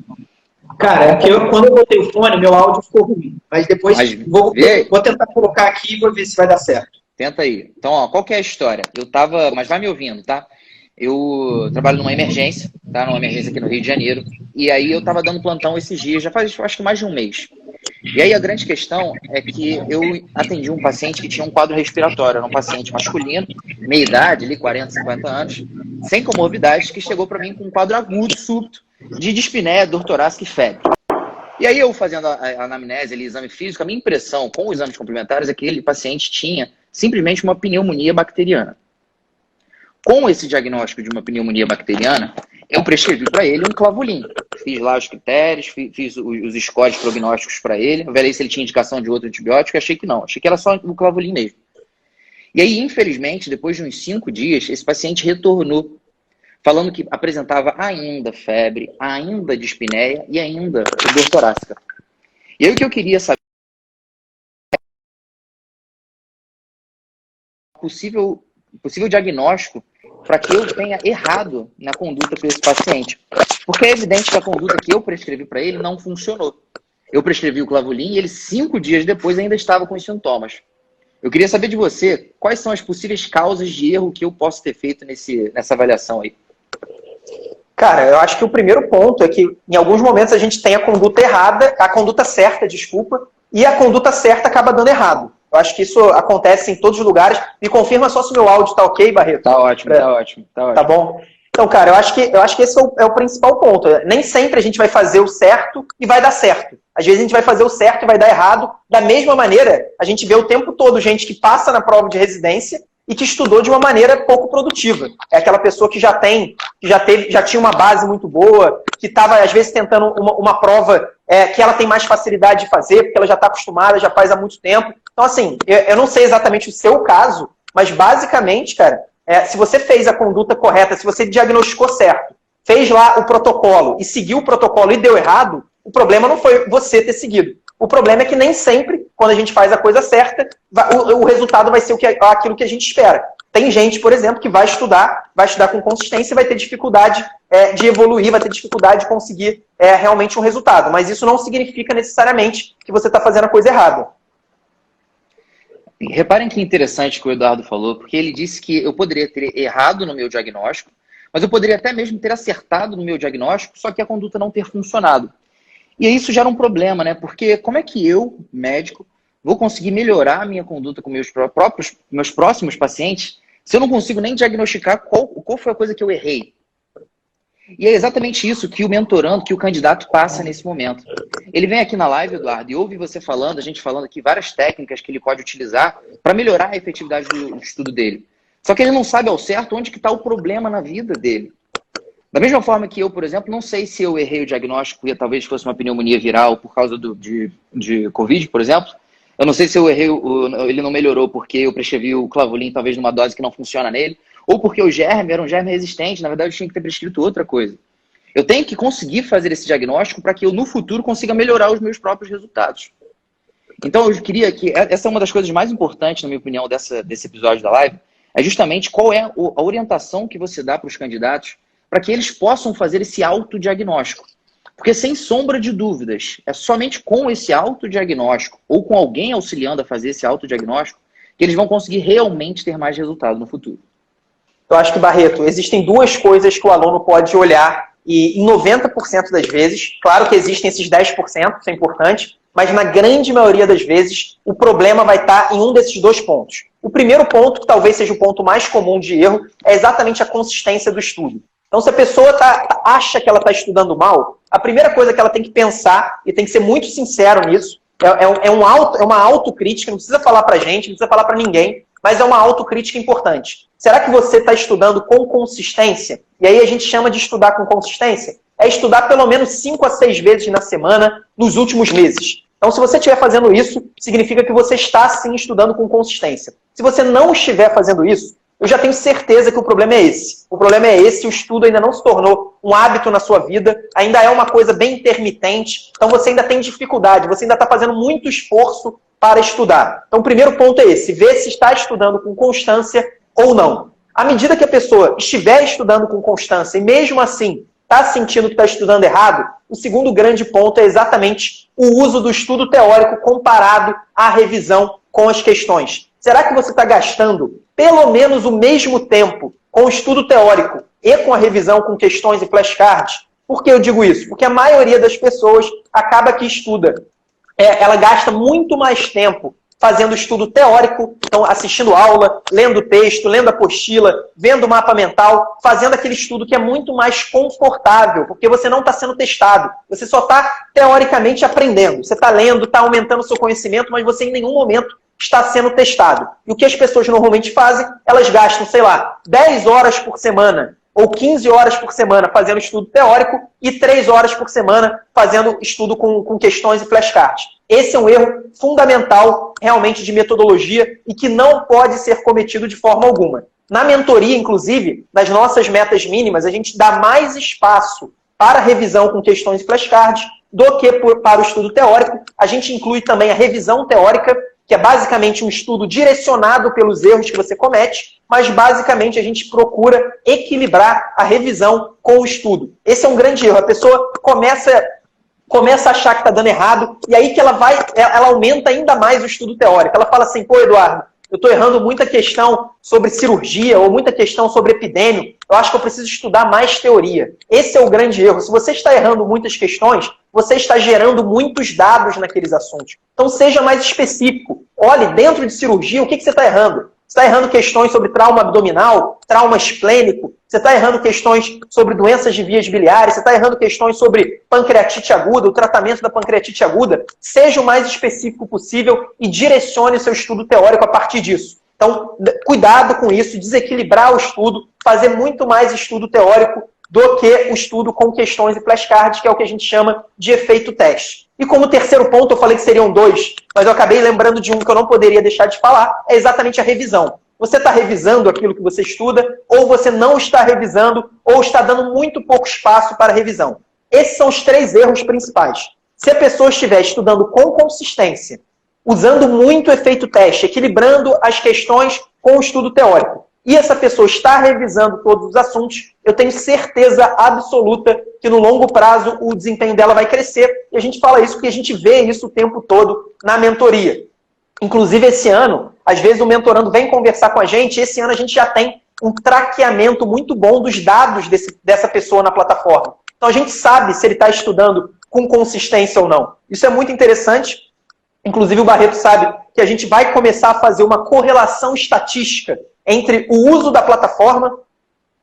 Cara, é que quando eu botei o fone, meu áudio ficou ruim. Mas depois vou tentar colocar aqui e vou ver se vai dar certo. Tenta aí. Então, ó, qual que é a história? Mas vai me ouvindo, tá? Eu trabalho numa emergência, tá? Numa emergência aqui no Rio de Janeiro. E aí eu tava dando plantão esses dias, já faz acho que mais de um mês. E aí a grande questão é que eu atendi um paciente que tinha um quadro respiratório, era um paciente masculino, meia idade, ali 40, 50 anos, sem comorbidades, que chegou para mim com um quadro agudo, súbito, de dispneia, dor torácica e febre. E aí eu fazendo a anamnese, ali, exame físico, a minha impressão com os exames complementares é que aquele paciente tinha simplesmente uma pneumonia bacteriana. Com esse diagnóstico de uma pneumonia bacteriana, eu prescrevi para ele um Clavulin. Fiz lá os critérios, fiz os scores prognósticos para ele, averei se ele tinha indicação de outro antibiótico, achei que não, achei que era só o Clavulin mesmo. E aí, infelizmente, depois de uns 5 dias, esse paciente retornou, falando que apresentava ainda febre, ainda dispneia e ainda dor torácica. E aí o que eu queria saber é possível diagnóstico para que eu tenha errado na conduta com esse paciente. Porque é evidente que a conduta que eu prescrevi para ele não funcionou. Eu prescrevi o Clavulin e ele 5 dias depois ainda estava com os sintomas. Eu queria saber de você, quais são as possíveis causas de erro que eu posso ter feito nessa avaliação aí? Cara, eu acho que o primeiro ponto é que em alguns momentos a gente tem a conduta certa, desculpa, e a conduta certa acaba dando errado. Eu acho que isso acontece em todos os lugares. Me confirma só se o meu áudio tá ok, Barreto? Tá ótimo, tá ótimo. Tá bom? Então, cara, eu acho que esse é o principal ponto. Nem sempre a gente vai fazer o certo e vai dar certo. Às vezes a gente vai fazer o certo e vai dar errado. Da mesma maneira, a gente vê o tempo todo gente que passa na prova de residência e que estudou de uma maneira pouco produtiva. É aquela pessoa que já tinha uma base muito boa, que estava, às vezes, tentando uma prova que ela tem mais facilidade de fazer, porque ela já está acostumada, já faz há muito tempo. Então, assim, eu não sei exatamente o seu caso, mas, basicamente, cara, se você fez a conduta correta, se você diagnosticou certo, fez lá o protocolo e seguiu o protocolo e deu errado, o problema não foi você ter seguido. O problema é que nem sempre, quando a gente faz a coisa certa, o resultado vai ser aquilo que a gente espera. Tem gente, por exemplo, que vai estudar com consistência e vai ter dificuldade de evoluir, vai ter dificuldade de conseguir realmente um resultado. Mas isso não significa necessariamente que você está fazendo a coisa errada. Reparem que interessante que o Eduardo falou, porque ele disse que eu poderia ter errado no meu diagnóstico, mas eu poderia até mesmo ter acertado no meu diagnóstico, só que a conduta não ter funcionado. E isso gera um problema, né? Porque como é que eu, médico, vou conseguir melhorar a minha conduta com meus próximos pacientes se eu não consigo nem diagnosticar qual foi a coisa que eu errei? E é exatamente isso que o mentorando, que o candidato passa nesse momento. Ele vem aqui na live, Eduardo, e ouve você falando, a gente falando aqui várias técnicas que ele pode utilizar para melhorar a efetividade do estudo dele. Só que ele não sabe ao certo onde que está o problema na vida dele. Da mesma forma que eu, por exemplo, não sei se eu errei o diagnóstico e talvez fosse uma pneumonia viral por causa de Covid, por exemplo. Eu não sei se eu errei, ele não melhorou porque eu prescrevi o Clavulin talvez numa dose que não funciona nele, ou porque o germe era um germe resistente, na verdade eu tinha que ter prescrito outra coisa. Eu tenho que conseguir fazer esse diagnóstico para que eu no futuro consiga melhorar os meus próprios resultados. Então eu queria que, essa é uma das coisas mais importantes, na minha opinião, desse episódio da live, é justamente qual é a orientação que você dá para os candidatos para que eles possam fazer esse autodiagnóstico. Porque, sem sombra de dúvidas, é somente com esse autodiagnóstico ou com alguém auxiliando a fazer esse autodiagnóstico que eles vão conseguir realmente ter mais resultado no futuro. Eu acho que, Barreto, existem duas coisas que o aluno pode olhar e, em 90% das vezes, claro que existem esses 10%, isso é importante, mas na grande maioria das vezes o problema vai estar em um desses dois pontos. O primeiro ponto, que talvez seja o ponto mais comum de erro, é exatamente a consistência do estudo. Então, se a pessoa acha que ela está estudando mal, a primeira coisa que ela tem que pensar, e tem que ser muito sincero nisso, é uma autocrítica, não precisa falar para a gente, não precisa falar para ninguém, mas é uma autocrítica importante. Será que você está estudando com consistência? E aí a gente chama de estudar com consistência? É estudar pelo menos 5 a 6 vezes na semana nos últimos meses. Então, se você estiver fazendo isso, significa que você está, sim, estudando com consistência. Se você não estiver fazendo isso, eu já tenho certeza que o problema é esse. O problema é esse, o estudo ainda não se tornou um hábito na sua vida, ainda é uma coisa bem intermitente, então você ainda tem dificuldade, você ainda está fazendo muito esforço para estudar. Então, o primeiro ponto é esse, ver se está estudando com constância ou não. À medida que a pessoa estiver estudando com constância e mesmo assim está sentindo que está estudando errado, o segundo grande ponto é exatamente o uso do estudo teórico comparado à revisão com as questões. Será que você está gastando pelo menos o mesmo tempo com o estudo teórico e com a revisão com questões e flashcards? Por que eu digo isso? Porque a maioria das pessoas acaba que estuda. Ela gasta muito mais tempo fazendo estudo teórico, então assistindo aula, lendo texto, lendo apostila, vendo mapa mental, fazendo aquele estudo que é muito mais confortável, porque você não está sendo testado. Você só está teoricamente aprendendo. Você está lendo, está aumentando o seu conhecimento, mas você em nenhum momento está sendo testado. E o que as pessoas normalmente fazem? Elas gastam, 10 horas por semana ou 15 horas por semana fazendo estudo teórico e 3 horas por semana fazendo estudo com questões e flashcards. Esse é um erro fundamental, realmente, de metodologia e que não pode ser cometido de forma alguma. Na mentoria, inclusive, nas nossas metas mínimas, a gente dá mais espaço para revisão com questões e flashcards do que para o estudo teórico. A gente inclui também a revisão teórica, que é basicamente um estudo direcionado pelos erros que você comete, mas basicamente a gente procura equilibrar a revisão com o estudo. Esse é um grande erro. A pessoa começa a achar que está dando errado, e aí que ela aumenta ainda mais o estudo teórico. Ela fala assim, pô, Eduardo, eu estou errando muita questão sobre cirurgia ou muita questão sobre epidêmio, eu acho que eu preciso estudar mais teoria. Esse é o grande erro. Se você está errando muitas questões, você está gerando muitos dados naqueles assuntos. Então seja mais específico. Olhe, dentro de cirurgia, o que você está errando? Você está errando questões sobre trauma abdominal, trauma esplênico, você está errando questões sobre doenças de vias biliares, você está errando questões sobre pancreatite aguda, o tratamento da pancreatite aguda. Seja o mais específico possível e direcione o seu estudo teórico a partir disso. Então, cuidado com isso, desequilibrar o estudo, fazer muito mais estudo teórico do que o estudo com questões e flashcards, que é o que a gente chama de efeito teste. E como terceiro ponto, eu falei que seriam 2, mas eu acabei lembrando de um que eu não poderia deixar de falar, é exatamente a revisão. Você está revisando aquilo que você estuda, ou você não está revisando, ou está dando muito pouco espaço para a revisão. Esses são os 3 erros principais. Se a pessoa estiver estudando com consistência, usando muito efeito teste, equilibrando as questões com o estudo teórico, e essa pessoa está revisando todos os assuntos, eu tenho certeza absoluta que no longo prazo o desempenho dela vai crescer. E a gente fala isso porque a gente vê isso o tempo todo na mentoria. Inclusive, esse ano, às vezes o mentorando vem conversar com a gente, e esse ano a gente já tem um traqueamento muito bom dos dados dessa pessoa na plataforma. Então a gente sabe se ele está estudando com consistência ou não. Isso é muito interessante. Inclusive o Barreto sabe que a gente vai começar a fazer uma correlação estatística entre o uso da plataforma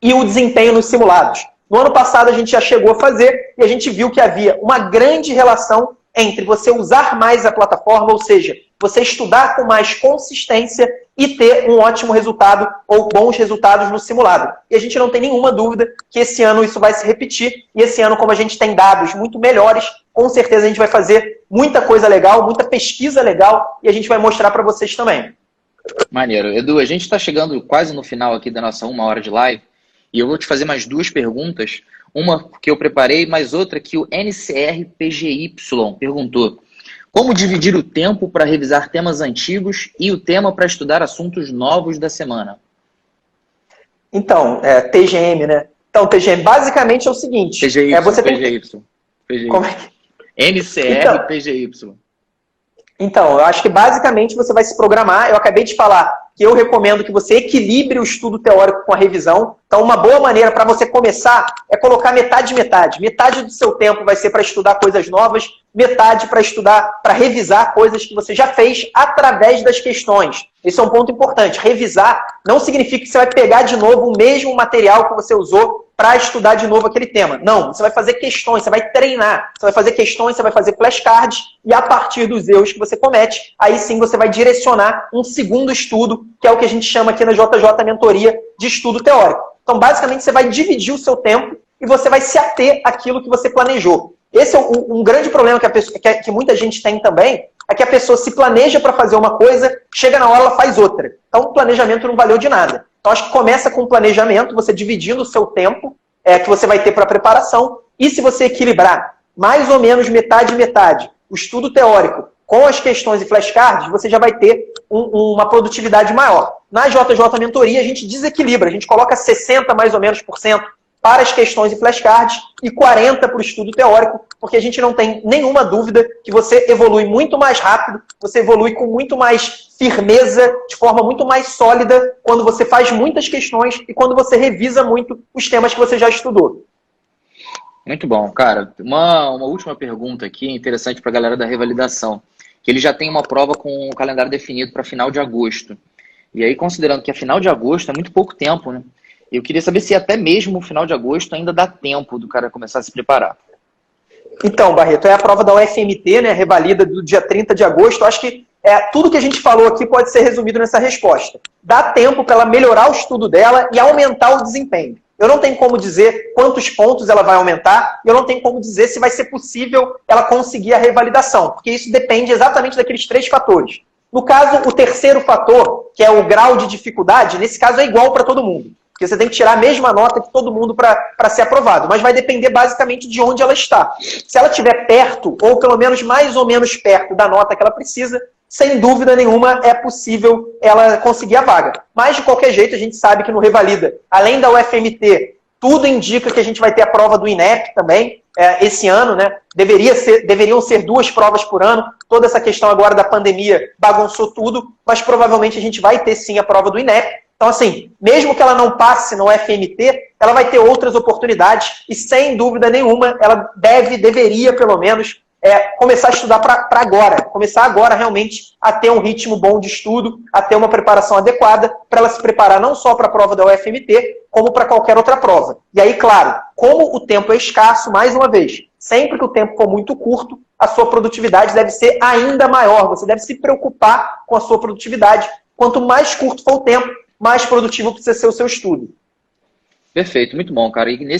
e o desempenho nos simulados. No ano passado a gente já chegou a fazer e a gente viu que havia uma grande relação entre você usar mais a plataforma, ou seja, você estudar com mais consistência e ter um ótimo resultado ou bons resultados no simulado. E a gente não tem nenhuma dúvida que esse ano isso vai se repetir. E esse ano, como a gente tem dados muito melhores, com certeza a gente vai fazer muita coisa legal, muita pesquisa legal e a gente vai mostrar para vocês também. Maneiro. Edu, a gente está chegando quase no final aqui da nossa 1 hora de live e eu vou te fazer mais 2 perguntas. Uma que eu preparei, mais outra que o NCRPGY perguntou. Como dividir o tempo para revisar temas antigos e o tema para estudar assuntos novos da semana? Então, TGM, né? Então, TGM basicamente é o seguinte. PGY, você PGY. Como é que... NCRPGY. Então, eu acho que basicamente você vai se programar. Eu acabei de falar que eu recomendo que você equilibre o estudo teórico com a revisão. Então, uma boa maneira para você começar é colocar metade. Metade do seu tempo vai ser para estudar coisas novas, metade para estudar, para revisar coisas que você já fez através das questões. Esse é um ponto importante. Revisar não significa que você vai pegar de novo o mesmo material que você usou para estudar de novo aquele tema. Não, você vai fazer questões, você vai treinar, você vai fazer questões, você vai fazer flashcards e a partir dos erros que você comete, aí sim você vai direcionar um segundo estudo, que é o que a gente chama aqui na JJ Mentoria de estudo teórico. Então, basicamente, você vai dividir o seu tempo e você vai se ater àquilo que você planejou. Esse é um grande problema que muita gente tem também, é que a pessoa se planeja para fazer uma coisa, chega na hora ela faz outra. Então, o planejamento não valeu de nada. Então, acho que começa com o planejamento, você dividindo o seu tempo que você vai ter para preparação. E se você equilibrar mais ou menos metade, o estudo teórico com as questões e flashcards, você já vai ter uma produtividade maior. Na JJ Mentoria, a gente desequilibra, a gente coloca 60% mais ou menos para as questões e flashcards e 40% para o estudo teórico, porque a gente não tem nenhuma dúvida que você evolui muito mais rápido, você evolui com muito mais firmeza, de forma muito mais sólida, quando você faz muitas questões e quando você revisa muito os temas que você já estudou. Muito bom, cara. Uma última pergunta aqui, interessante para a galera da revalidação, que ele já tem uma prova com o calendário definido para final de agosto. E aí, considerando que a final de agosto é muito pouco tempo, né? Eu queria saber se até mesmo o final de agosto ainda dá tempo do cara começar a se preparar. Então, Barreto, é a prova da UFMT, né, revalida do dia 30 de agosto. Eu acho que tudo que a gente falou aqui pode ser resumido nessa resposta. Dá tempo para ela melhorar o estudo dela e aumentar o desempenho. Eu não tenho como dizer quantos pontos ela vai aumentar e eu não tenho como dizer se vai ser possível ela conseguir a revalidação, porque isso depende exatamente daqueles 3 fatores. No caso, o terceiro fator, que é o grau de dificuldade, nesse caso é igual para todo mundo. Porque você tem que tirar a mesma nota que todo mundo para ser aprovado. Mas vai depender basicamente de onde ela está. Se ela estiver perto, ou pelo menos mais ou menos perto da nota que ela precisa, sem dúvida nenhuma é possível ela conseguir a vaga. Mas, de qualquer jeito, a gente sabe que no Revalida, além da UFMT, tudo indica que a gente vai ter a prova do INEP também, esse ano, né? Deveriam ser 2 provas por ano. Toda essa questão agora da pandemia bagunçou tudo, mas provavelmente a gente vai ter sim a prova do INEP. Então, assim, mesmo que ela não passe no FMT, ela vai ter outras oportunidades e, sem dúvida nenhuma, ela deveria, pelo menos, começar a estudar para agora. Começar agora, realmente, a ter um ritmo bom de estudo, a ter uma preparação adequada para ela se preparar não só para a prova da UFMT, como para qualquer outra prova. E aí, claro, como o tempo é escasso, mais uma vez, sempre que o tempo for muito curto, a sua produtividade deve ser ainda maior. Você deve se preocupar com a sua produtividade. Quanto mais curto for o tempo, mais produtivo precisa ser o seu estudo. Perfeito, muito bom, cara. E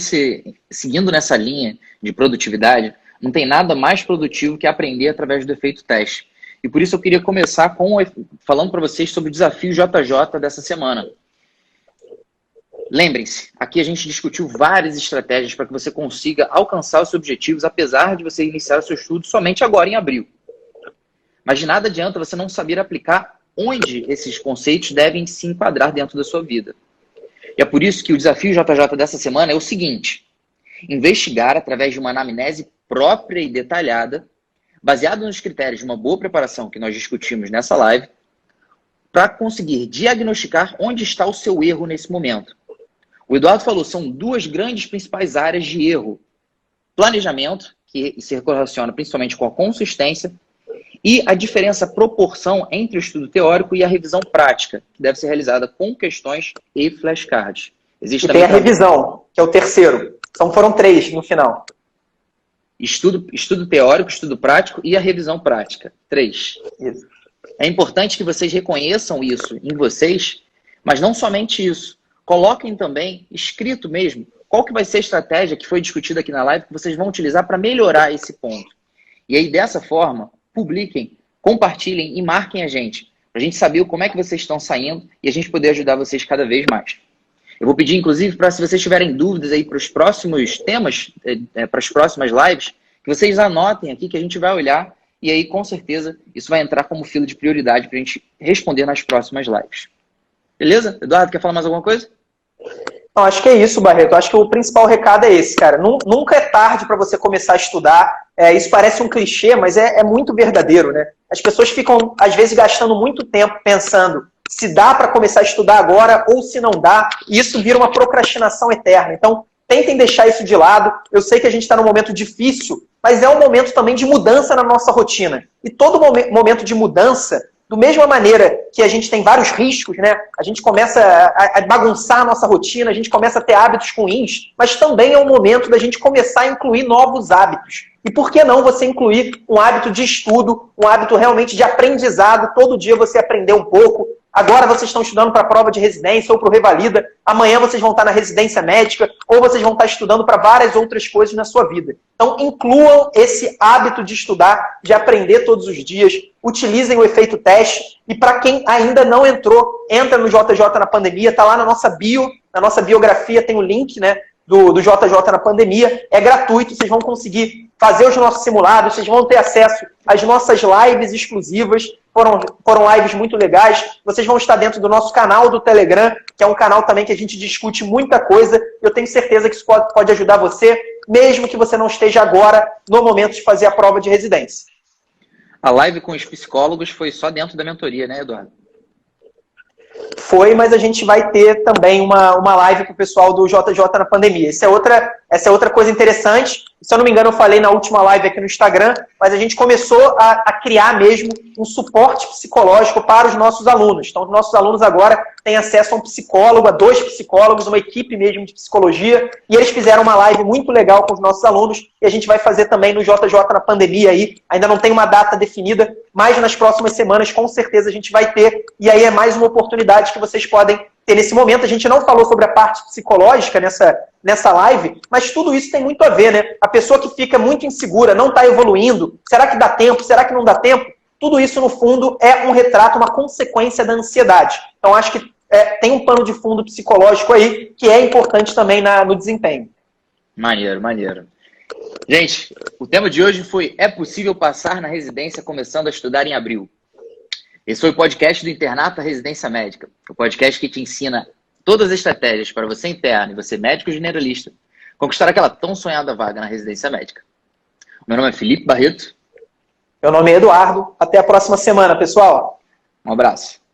seguindo nessa linha de produtividade, não tem nada mais produtivo que aprender através do efeito teste. E por isso eu queria começar falando para vocês sobre o desafio JJ dessa semana. Lembrem-se, aqui a gente discutiu várias estratégias para que você consiga alcançar os seus objetivos, apesar de você iniciar o seu estudo somente agora em abril. Mas de nada adianta você não saber aplicar onde esses conceitos devem se enquadrar dentro da sua vida. E é por isso que o desafio JJ dessa semana é o seguinte: investigar através de uma anamnese própria e detalhada, baseado nos critérios de uma boa preparação que nós discutimos nessa live, para conseguir diagnosticar onde está o seu erro nesse momento. O Eduardo falou, são duas grandes principais áreas de erro. Planejamento, que se correlaciona principalmente com a consistência, e a proporção entre o estudo teórico e a revisão prática, que deve ser realizada com questões e flashcards. Existe também a revisão, que é o terceiro. Então foram 3 no final. Estudo teórico, estudo prático e a revisão prática. 3. Isso. É importante que vocês reconheçam isso em vocês, mas não somente isso. Coloquem também, escrito mesmo, qual que vai ser a estratégia que foi discutida aqui na live que vocês vão utilizar para melhorar esse ponto. E aí, dessa forma, publiquem, compartilhem e marquem a gente, para a gente saber como é que vocês estão saindo e a gente poder ajudar vocês cada vez mais. Eu vou pedir, inclusive, para se vocês tiverem dúvidas aí para os próximos temas, para as próximas lives, que vocês anotem aqui que a gente vai olhar e aí, com certeza, isso vai entrar como fila de prioridade para a gente responder nas próximas lives. Beleza? Eduardo, quer falar mais alguma coisa? Não, acho que é isso, Barreto. Acho que o principal recado é esse, cara. Nunca é tarde para você começar a estudar. Isso parece um clichê, mas é muito verdadeiro, né? As pessoas ficam, às vezes, gastando muito tempo pensando se dá para começar a estudar agora ou se não dá. E isso vira uma procrastinação eterna. Então, tentem deixar isso de lado. Eu sei que a gente está num momento difícil, mas é um momento também de mudança na nossa rotina. E todo momento de mudança, da mesma maneira que a gente tem vários riscos, né? A gente começa a bagunçar a nossa rotina, a gente começa a ter hábitos ruins, mas também é um momento da gente começar a incluir novos hábitos. E por que não você incluir um hábito de estudo, um hábito realmente de aprendizado, todo dia você aprender um pouco. Agora vocês estão estudando para a prova de residência ou para o Revalida, amanhã vocês vão estar na residência médica ou vocês vão estar estudando para várias outras coisas na sua vida. Então incluam esse hábito de estudar, de aprender todos os dias, utilizem o efeito teste e para quem ainda não entrou, entra no JJ na pandemia, está lá na nossa bio, na nossa biografia tem o link, né, do JJ na pandemia, é gratuito, vocês vão conseguir fazer os nossos simulados, vocês vão ter acesso às nossas lives exclusivas, foram lives muito legais, vocês vão estar dentro do nosso canal do Telegram, que é um canal também que a gente discute muita coisa, eu tenho certeza que isso pode ajudar você, mesmo que você não esteja agora no momento de fazer a prova de residência. A live com os psicólogos foi só dentro da mentoria, né, Eduardo? Foi, mas a gente vai ter também uma live com o pessoal do JJ na pandemia. Essa é outra coisa interessante. Se eu não me engano, eu falei na última live aqui no Instagram, mas a gente começou a criar mesmo um suporte psicológico para os nossos alunos. Então, os nossos alunos agora têm acesso a um psicólogo, a 2 psicólogos, uma equipe mesmo de psicologia, e eles fizeram uma live muito legal com os nossos alunos, e a gente vai fazer também no JJ na pandemia aí. Ainda não tem uma data definida, mas nas próximas semanas, com certeza, a gente vai ter, e aí é mais uma oportunidade que vocês podem ter nesse momento. A gente não falou sobre a parte psicológica nessa live, mas tudo isso tem muito a ver, né? A pessoa que fica muito insegura, não está evoluindo, será que dá tempo, será que não dá tempo? Tudo isso, no fundo, é um retrato, uma consequência da ansiedade. Então, acho que tem um pano de fundo psicológico aí, que é importante também no desempenho. Maneiro, maneiro. Gente, o tema de hoje foi: é possível passar na residência começando a estudar em abril? Esse foi o podcast do Internato à Residência Médica. O podcast que te ensina todas as estratégias para você interno e você médico generalista conquistar aquela tão sonhada vaga na residência médica. Meu nome é Felipe Barreto. Meu nome é Eduardo. Até a próxima semana, pessoal. Um abraço.